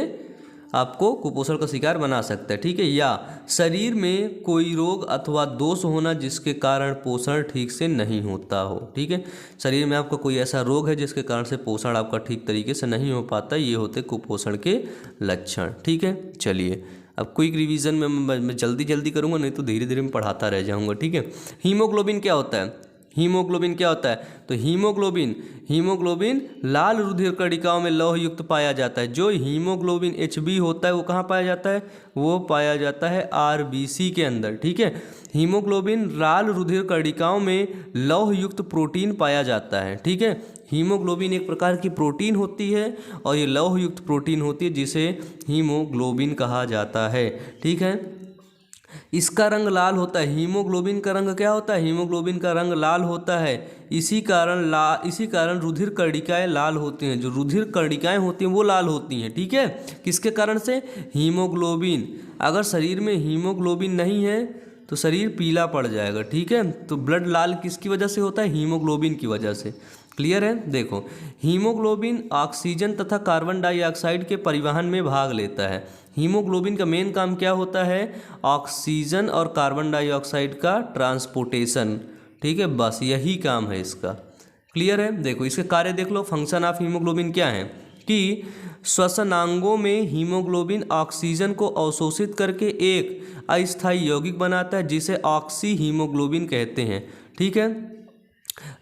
आपको कुपोषण का शिकार बना सकता है, ठीक है। या शरीर में कोई रोग अथवा दोष होना जिसके कारण पोषण ठीक से नहीं होता हो, ठीक है। शरीर में आपका कोई ऐसा रोग है जिसके कारण से पोषण आपका ठीक तरीके से नहीं हो पाता, ये होते कुपोषण के लक्षण, ठीक है। चलिए अब क्विक रिवीजन में मैं जल्दी जल्दी करूँगा, नहीं तो धीरे धीरे मैं पढ़ाता रह जाऊँगा, ठीक है। हीमोग्लोबिन क्या होता है, हीमोग्लोबिन क्या होता है, तो हीमोग्लोबिन लाल रुधिर कणिकाओं में लौह युक्त पाया जाता है। जो हीमोग्लोबिन Hb होता है वो कहाँ पाया जाता है, वो पाया जाता है RBC के अंदर, ठीक है। हीमोग्लोबिन लाल रुधिर कणिकाओं में लौह युक्त प्रोटीन पाया जाता है, ठीक है। हीमोग्लोबिन एक प्रकार की प्रोटीन होती है और ये लौह युक्त प्रोटीन होती है जिसे हीमोग्लोबिन कहा जाता है, ठीक है। इसका रंग लाल होता है, हीमोग्लोबिन का रंग क्या होता है, हीमोग्लोबिन का रंग लाल होता है। इसी कारण रुधिर कर्णिकाएं लाल होती हैं, जो रुधिर कर्णिकाएं होती हैं वो लाल होती हैं, ठीक है। किसके कारण से, हीमोग्लोबिन, अगर शरीर में हीमोग्लोबिन नहीं है तो शरीर पीला पड़ जाएगा, ठीक है। तो ब्लड लाल किसकी वजह से होता है, हीमोग्लोबिन की वजह से। क्लियर है। देखो हीमोग्लोबिन ऑक्सीजन तथा कार्बन डाइऑक्साइड के परिवहन में भाग लेता है। हीमोग्लोबिन का मेन काम क्या होता है, ऑक्सीजन और कार्बन डाइऑक्साइड का ट्रांसपोर्टेशन, ठीक है, बस यही काम है इसका। क्लियर है। देखो इसके कार्य देख लो, फंक्शन ऑफ हीमोग्लोबिन क्या है कि श्वसनांगों में हीमोग्लोबिन ऑक्सीजन को अवशोषित करके एक अस्थायी यौगिक बनाता है जिसे ऑक्सी हीमोग्लोबिन कहते हैं, ठीक है।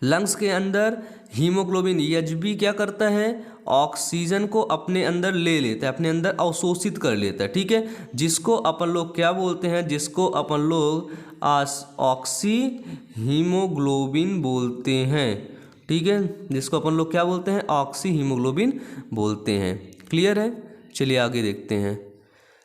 लंग्स के अंदर हीमोग्लोबिन Hb क्या करता है, ऑक्सीजन को अपने अंदर ले लेता है, अपने अंदर अवशोषित कर लेता है, ठीक है। जिसको अपन लोग क्या बोलते हैं, जिसको अपन लोग ऑक्सी हीमोग्लोबिन बोलते हैं, ठीक है। जिसको अपन लोग क्या बोलते हैं, ऑक्सी हीमोग्लोबिन बोलते हैं। क्लियर है। चलिए आगे देखते हैं।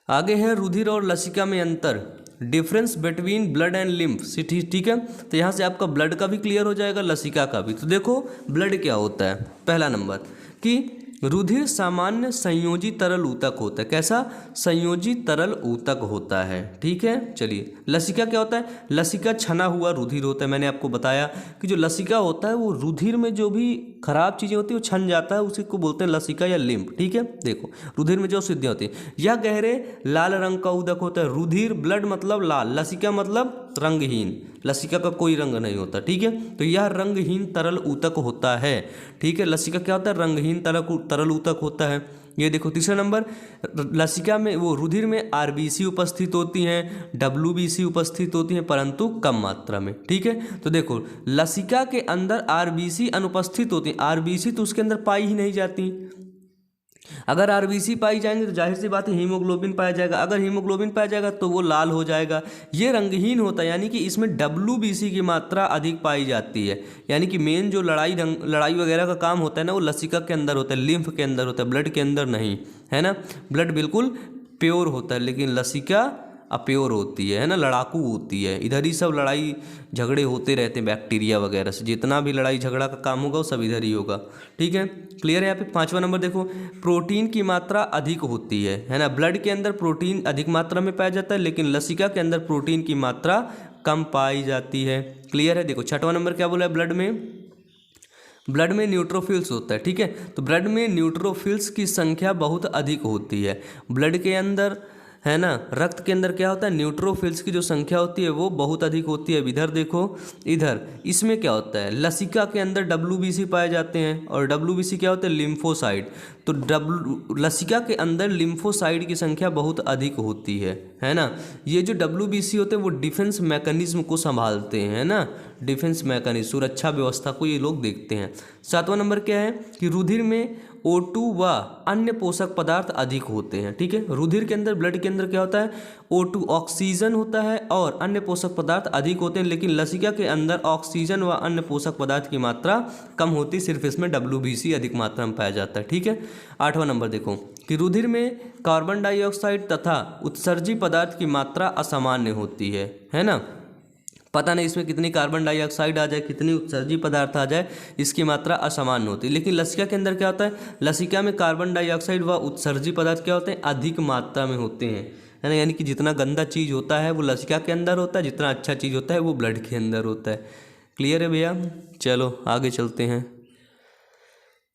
आगे है रुधिर और लसिका में अंतर, difference between blood and lymph, ठीक है। तो यहाँ से आपका ब्लड का भी क्लियर हो जाएगा, लसिका का भी। तो देखो ब्लड क्या होता है, पहला नंबर कि रुधिर सामान्य संयोजी तरल ऊतक होता है। कैसा, संयोजी तरल ऊतक होता है, ठीक है। चलिए लसिका क्या होता है, लसिका छना हुआ रुधिर होता है। मैंने आपको बताया कि जो लसिका होता है वो रुधिर में जो भी खराब चीज़ें होती है वो छन जाता है, उसी को बोलते हैं लसिका या लिम्फ, ठीक है। देखो रुधिर में जो शुद्धियाँ होती है, यह गहरे लाल रंग का ऊतक होता है। रुधिर ब्लड मतलब लाल, लसिका मतलब रंगहीन, लसिका का कोई रंग नहीं होता, ठीक है। तो यह रंगहीन तरल ऊतक होता है, ठीक है। लसिका क्या होता है? रंगहीन तरल ऊतक होता है। ये देखो तीसरा नंबर, लसिका में वो रुधिर में आरबीसी उपस्थित होती हैं, डब्ल्यूबीसी उपस्थित होती हैं, परंतु कम मात्रा में, ठीक है। तो देखो लसिका के अंदर आरबीसी अनुपस्थित होती है, आरबीसी तो उसके अंदर पाई ही नहीं जाती। अगर आरबीसी पाई जाएंगे तो जाहिर सी बात है हीमोग्लोबिन पाया जाएगा, अगर हीमोग्लोबिन पाया जाएगा तो वो लाल हो जाएगा, ये रंगहीन होता है। यानी कि इसमें डब्ल्यूबीसी की मात्रा अधिक पाई जाती है, यानी कि मेन जो लड़ाई वगैरह का काम होता है ना, वो लसिका के अंदर होता है, लिम्फ के अंदर होता है, ब्लड के अंदर नहीं, है ना। ब्लड बिल्कुल प्योर होता है, लेकिन लसिका अप्योर होती है ना, लड़ाकू होती है। इधर ही सब लड़ाई झगड़े होते रहते हैं बैक्टीरिया वगैरह से, जितना भी लड़ाई झगड़ा का काम होगा वो सब इधर ही होगा, ठीक है। क्लियर है। यहाँ पे 5वां नंबर देखो, प्रोटीन की मात्रा अधिक होती है ना। ब्लड के अंदर प्रोटीन अधिक मात्रा में पाया जाता है, लेकिन लसिका के अंदर प्रोटीन की मात्रा कम पाई जाती है। क्लियर है। देखो 6वां नंबर क्या बोला है, ब्लड में न्यूट्रोफिल्स होता है, ठीक है। तो ब्लड में न्यूट्रोफिल्स की संख्या बहुत अधिक होती है। ब्लड के अंदर, है ना, रक्त के अंदर क्या होता है, न्यूट्रोफिल्स की जो संख्या होती है वो बहुत अधिक होती है। इधर देखो, इधर इसमें क्या होता है, लसिका के अंदर डब्ल्यूबीसी पाए जाते हैं, और डब्ल्यूबीसी क्या होता है, लिम्फोसाइट। तो लसिका के अंदर लिम्फोसाइट की संख्या बहुत अधिक होती है ना। ये जो डब्ल्यूबीसी होते हैं वो डिफेंस मैकेनिज्म को संभालते हैं ना, डिफेंस मैकेनिज्म, सुरक्षा व्यवस्था को ये लोग देखते हैं। 7वां नंबर क्या है कि रुधिर में O2 व अन्य पोषक पदार्थ अधिक होते हैं, ठीक है। रुधिर के अंदर, ब्लड के अंदर क्या होता है, O2 ऑक्सीजन होता है और अन्य पोषक पदार्थ अधिक होते हैं, लेकिन लसिका के अंदर ऑक्सीजन व अन्य पोषक पदार्थ की मात्रा कम होती है, सिर्फ इसमें WBC अधिक मात्रा में पाया जाता है, ठीक है। 8वां नंबर देखो कि रुधिर में कार्बन डाइऑक्साइड तथा उत्सर्जी पदार्थ की मात्रा असामान्य होती है ना। पता नहीं इसमें कितनी कार्बन डाइऑक्साइड आ जाए, कितनी उत्सर्जी पदार्थ आ जाए, इसकी मात्रा असामान्य होती है। लेकिन लसिका के अंदर क्या होता है, लसिका में कार्बन डाइऑक्साइड व उत्सर्जी पदार्थ क्या होते हैं, अधिक मात्रा में होते हैं, है ना। यानी कि जितना गंदा चीज़ होता है वो लसिका के अंदर होता है, जितना अच्छा चीज़ होता है वो ब्लड के अंदर होता है। क्लियर है भैया। चलो आगे चलते हैं।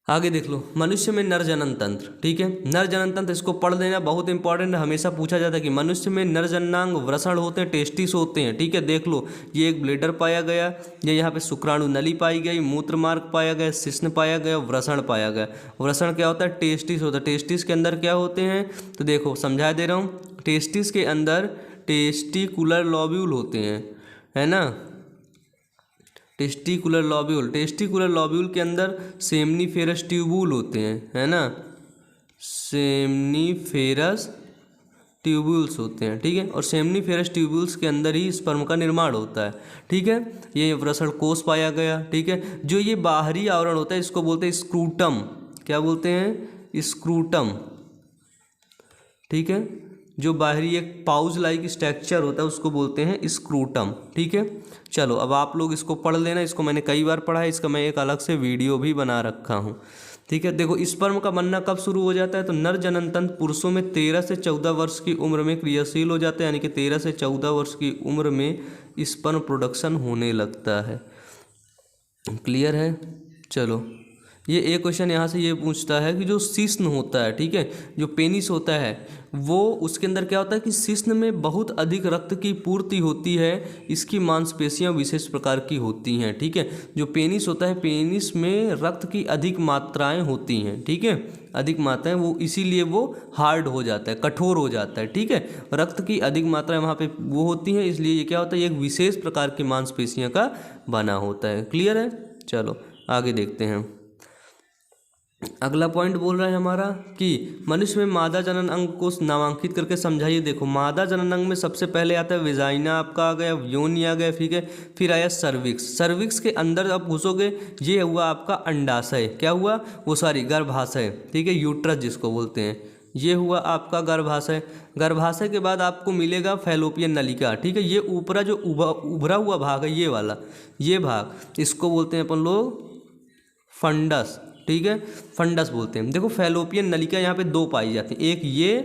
आगे देख लो, मनुष्य में नर जनन तंत्र, ठीक है। नर जनन तंत्र, इसको पढ़ लेना, बहुत इंपॉर्टेंट है। हमेशा पूछा जाता है कि मनुष्य में नर जननांग वृषण होते हैं, टेस्टिस होते हैं, ठीक है। देख लो, ये एक ब्लेडर पाया गया, ये यहाँ पे शुक्राणु नली पाई गई, मूत्र मार्ग पाया गया, शिश्न पाया गया, वृषण पाया गया। वृषण क्या होता है, टेस्टिस होता है। टेस्टिस के अंदर क्या होते हैं, तो देखो समझा दे रहा हूँ। टेस्टिस के अंदर टेस्टिकुलर लॉब्यूल होते हैं, है ना। टेस्टिकुलर लॉब्यूल के अंदर सेमनीफेरस ट्यूबूल होते हैं, है ना। सेमनीफेरस ट्यूब्यूल्स होते हैं, ठीक है। और सेमनीफेरस ट्यूब्यूल्स के अंदर ही स्पर्म का निर्माण होता है, ठीक है। ये वृषण कोष पाया गया, ठीक है। जो ये बाहरी आवरण होता है इसको बोलते हैं स्क्रूटम। क्या बोलते हैं, स्क्रूटम, ठीक है। जो बाहरी एक पाउच लाइक स्ट्रक्चर होता है उसको बोलते हैं स्क्रूटम, ठीक है। चलो अब आप लोग इसको पढ़ लेना, इसको मैंने कई बार पढ़ा है, इसका मैं एक अलग से वीडियो भी बना रखा हूँ, ठीक है। देखो स्पर्म का बनना कब शुरू हो जाता है, तो नर जनन तंत्र पुरुषों में 13 से 14 वर्ष की उम्र में क्रियाशील हो जाता है, यानी कि 13 से 14 वर्ष की उम्र में स्पर्म प्रोडक्शन होने लगता है। क्लियर है। चलो ये एक क्वेश्चन यहाँ से ये पूछता है कि जो शिश्न होता है, ठीक है, जो पेनिस होता है वो, उसके अंदर क्या होता है कि शिश्न में बहुत अधिक रक्त की पूर्ति होती है, इसकी मांसपेशियाँ विशेष प्रकार की होती हैं, ठीक है। जो पेनिस होता है, पेनिस में रक्त की अधिक मात्राएं होती हैं, ठीक है, अधिक मात्राएं, वो इसीलिए वो हार्ड हो जाता है, कठोर हो जाता है, ठीक है। रक्त की अधिक मात्राएं वहाँ पे वो होती हैं, इसलिए ये क्या होता है, एक विशेष प्रकार की मांसपेशियाँ का बना होता है। क्लियर है। चलो आगे देखते हैं। अगला पॉइंट बोल रहा है हमारा कि मनुष्य में मादा जनन अंग को नामांकित करके समझाइए। देखो मादा जनन अंग में सबसे पहले आता है वेजाइना, आपका आ गया, योनि आ गया, ठीक है। फिर आया सर्विक्स। सर्विक्स के अंदर आप घुसोगे, ये हुआ आपका अंडाशय, क्या हुआ, वो सॉरी गर्भाशय, ठीक है, यूट्रस जिसको बोलते हैं, ये हुआ आपका गर्भाशय। गर्भाशय के बाद आपको मिलेगा फैलोपियन नलिका, ठीक है। ये ऊपरा जो उभरा हुआ भाग है, ये वाला, ये भाग, इसको बोलते हैं अपन लोग फंडस, ठीक है, फंडस बोलते हैं। देखो फैलोपियन नलिका यहाँ पे दो पाई जाती है, एक ये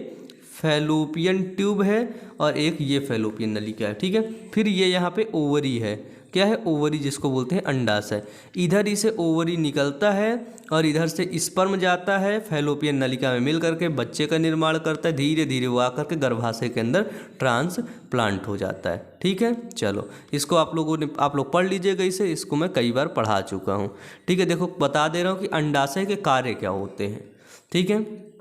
फैलोपियन ट्यूब है और एक ये फैलोपियन नलिका है, ठीक है। फिर ये यहाँ पे ओवरी है, क्या है, ओवरी जिसको बोलते हैं अंडाशय। इधर इसे ओवरी निकलता है और इधर से स्पर्म जाता है, फैलोपियन नलिका में मिल करके बच्चे का निर्माण करता है, धीरे धीरे वो आकर के गर्भाशय के अंदर ट्रांसप्लांट हो जाता है। ठीक है, चलो इसको आप लोग पढ़ लीजिएगा, इसको मैं कई बार पढ़ा चुका हूँ। ठीक है, देखो बता दे रहा हूँ कि अंडाशय के कार्य क्या होते हैं। ठीक है,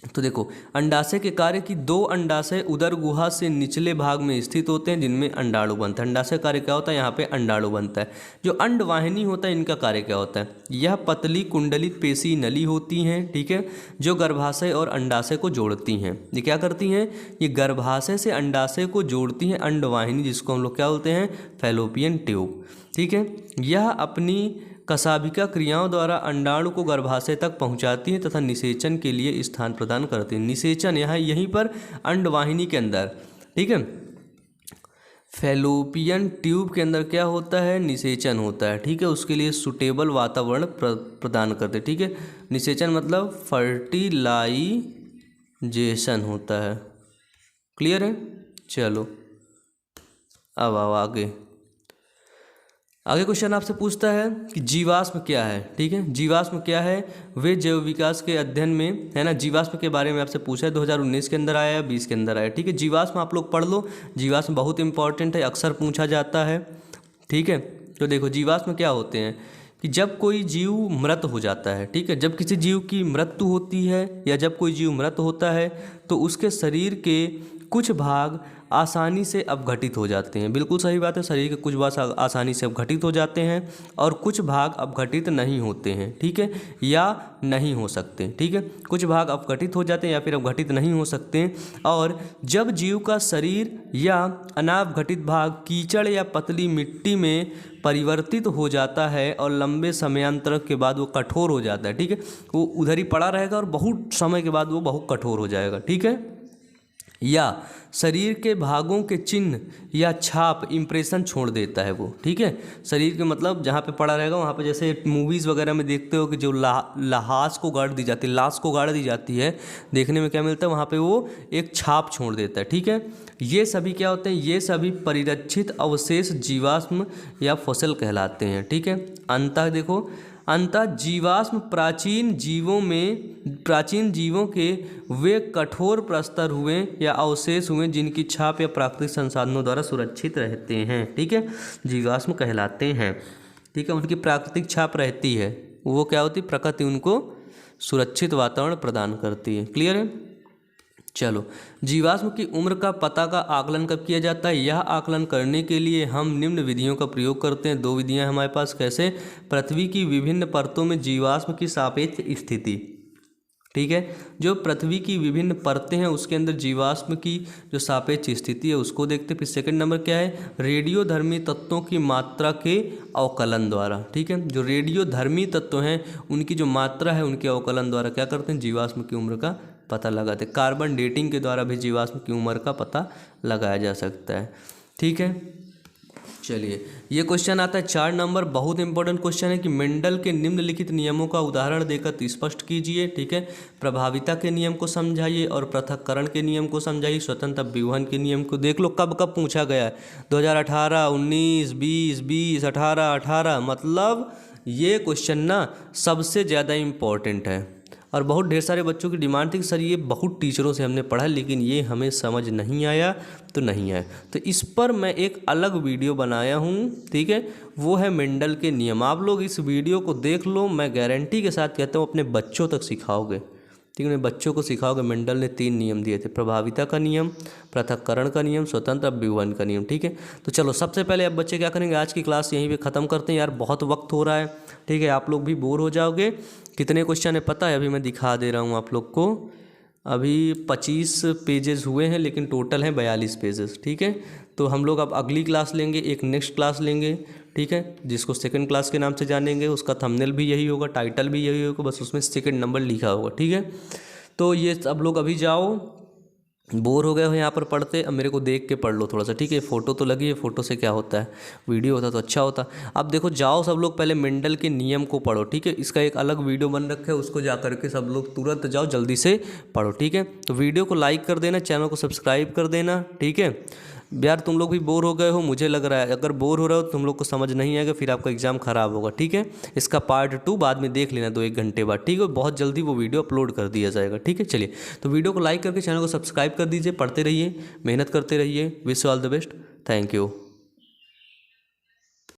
तो देखो अंडाशय के कार्य की 2 अंडाशय उदर गुहा से निचले भाग में स्थित होते हैं जिनमें अंडाणु बनता है। अंडाशय कार्य क्या होता है, यहाँ पे अंडाणु बनता है। जो अंडवाहिनी होता है इनका कार्य क्या होता है, यह पतली कुंडलित पेशी नली होती हैं। ठीक है, जो गर्भाशय और अंडाशय को जोड़ती हैं। ये क्या करती हैं, ये गर्भाशय से अंडाशय को जोड़ती हैं अंडवाहिनी, जिसको हम लोग क्या बोलते हैं, फैलोपियन ट्यूब। ठीक है, यह अपनी कशाभिका क्रियाओं द्वारा अंडाणु को गर्भाशय तक पहुंचाती है तथा निषेचन के लिए स्थान प्रदान करती है। निषेचन यहाँ यहीं पर अंडवाहिनी के अंदर, ठीक है, फैलोपियन ट्यूब के अंदर क्या होता है, निषेचन होता है। ठीक है, उसके लिए सुटेबल वातावरण प्रदान करते हैं। ठीक है, निषेचन मतलब फर्टिलाइजेशन होता है। क्लियर है, चलो अब आओ आगे क्वेश्चन आपसे पूछता है कि जीवाश्म क्या है। ठीक है, जीवाश्म क्या है, वे जैव विकास के अध्ययन में, है ना, जीवाश्म के बारे में आपसे पूछा है। 2019 के अंदर आया, 20 के अंदर आया। ठीक है, जीवाश्म आप लोग पढ़ लो, जीवाश्म बहुत इंपॉर्टेंट है, अक्सर पूछा जाता है। ठीक है, तो देखो जीवाश्म क्या होते हैं कि जब कोई जीव मृत हो जाता है, ठीक है, जब किसी जीव की मृत्यु होती है या जब कोई जीव मृत होता है तो उसके शरीर के कुछ भाग आसानी से अपघटित हो जाते हैं। बिल्कुल सही बात है, शरीर के कुछ भाग आसानी से अपघटित हो जाते हैं और कुछ भाग अपघटित नहीं होते हैं। ठीक है, या नहीं हो सकते। ठीक है, कुछ भाग अपघटित हो जाते हैं या फिर अपघटित नहीं हो सकते हैं। और जब जीव का शरीर या अनावघटित भाग कीचड़ या पतली मिट्टी में परिवर्तित हो जाता है और लंबे समयांतर के बाद वो कठोर हो जाता है। ठीक है, वो उधर ही पड़ा रहेगा और बहुत समय के बाद वो बहुत कठोर हो जाएगा। ठीक है, या शरीर के भागों के चिन्ह या छाप इम्प्रेशन छोड़ देता है वो। ठीक है, शरीर के मतलब जहाँ पे पड़ा रहेगा वहाँ पे, जैसे मूवीज़ वगैरह में देखते हो कि जो लाश को गाड़ दी जाती है, लाश को गाड़ दी जाती है, देखने में क्या मिलता है, वहाँ पे वो एक छाप छोड़ देता है। ठीक है, ये सभी क्या होते हैं, ये सभी परिरक्षित अवशेष जीवाश्म या फॉसिल कहलाते हैं। ठीक है, अंततः देखो, अंतः जीवाश्म प्राचीन जीवों के वे कठोर प्रस्तर हुए या अवशेष हुए जिनकी छाप या प्राकृतिक संसाधनों द्वारा सुरक्षित रहते हैं। ठीक है, जीवाश्म कहलाते हैं। ठीक है, उनकी प्राकृतिक छाप रहती है, वो क्या होती है, प्रकृति उनको सुरक्षित वातावरण प्रदान करती है। क्लियर है, चलो जीवाश्म की उम्र का पता का आकलन कब किया जाता है, यह आकलन करने के लिए हम निम्न विधियों का प्रयोग करते हैं। 2 विधियां हमारे पास। कैसे, पृथ्वी की विभिन्न परतों में जीवाश्म की सापेक्ष स्थिति। ठीक है, जो पृथ्वी की विभिन्न परतें हैं उसके अंदर जीवाश्म की जो सापेक्ष स्थिति है उसको देखते हैं। फिर सेकंड नंबर क्या है, रेडियोधर्मी तत्वों की मात्रा के अवकलन द्वारा। ठीक है, जो रेडियोधर्मी तत्व हैं उनकी जो मात्रा है उनके अवकलन द्वारा क्या करते हैं, जीवाश्म की उम्र का पता लगाते हैं। कार्बन डेटिंग के द्वारा भी जीवाश्म की उम्र का पता लगाया जा सकता है। ठीक है, चलिए ये क्वेश्चन आता है 4 नंबर, बहुत इंपॉर्टेंट क्वेश्चन है कि मेंडल के निम्नलिखित नियमों का उदाहरण देकर स्पष्ट कीजिए। ठीक है, प्रभाविता के नियम को समझाइए और पृथक्करण के नियम को समझाइए। स्वतंत्र विवहन के नियम को देख लो कब कब पूछा गया है, 2018, 19, 20, 20, 18, मतलब ये क्वेश्चन ना सबसे ज़्यादा इम्पॉर्टेंट है और बहुत ढेर सारे बच्चों की डिमांड थी कि सर ये बहुत टीचरों से हमने पढ़ा लेकिन ये हमें समझ नहीं आया, तो नहीं आया, तो इस पर मैं एक अलग वीडियो बनाया हूँ। ठीक है, वो है मेंडल के नियम। आप लोग इस वीडियो को देख लो, मैं गारंटी के साथ कहता हूँ अपने बच्चों तक सिखाओगे। ठीक है, बच्चों को सिखाओगे। मेंडल ने 3 नियम दिए थे, प्रभाविता का नियम, पृथक्करण का नियम, स्वतंत्र विवहन का नियम। ठीक है, तो चलो सबसे पहले अब बच्चे क्या करेंगे, आज की क्लास यहीं पे ख़त्म करते हैं यार, बहुत वक्त हो रहा है। ठीक है, आप लोग भी बोर हो जाओगे। कितने क्वेश्चन है पता है, अभी मैं दिखा दे रहा हूँ आप लोग को। अभी 25 पेजेस हुए हैं लेकिन टोटल हैं 42 पेजेस। ठीक है, तो हम लोग अब अगली क्लास लेंगे, एक नेक्स्ट क्लास लेंगे। ठीक है, जिसको सेकंड क्लास के नाम से जानेंगे, उसका थंबनेल भी यही होगा, टाइटल भी यही होगा, बस उसमें सेकंड नंबर लिखा होगा। ठीक है, तो ये सब लोग अभी जाओ, बोर हो गए हो यहाँ पर पढ़ते, अब मेरे को देख के पढ़ लो थोड़ा सा। ठीक है, फ़ोटो तो लगी है, फ़ोटो से क्या होता है, वीडियो होता तो अच्छा होता। अब देखो जाओ सब लोग पहले मेंडल के नियम को पढ़ो। ठीक है, इसका एक अलग वीडियो बन रखा है, उसको जा करके सब लोग तुरंत जाओ, जल्दी से पढ़ो। ठीक है, तो वीडियो को लाइक कर देना, चैनल को सब्सक्राइब कर देना। ठीक है, यार तुम लोग भी बोर हो गए हो मुझे लग रहा है। अगर बोर हो रहे हो तो तुम लोग को समझ नहीं आएगा, फिर आपका एग्ज़ाम ख़राब होगा। ठीक है, इसका पार्ट 2 बाद में देख लेना 2-1 घंटे बाद। ठीक है, बहुत जल्दी वो वीडियो अपलोड कर दिया जाएगा। ठीक है, चलिए तो वीडियो को लाइक करके चैनल को सब्सक्राइब कर दीजिए, पढ़ते रहिए, मेहनत करते रहिए। Wish you all the best, thank you.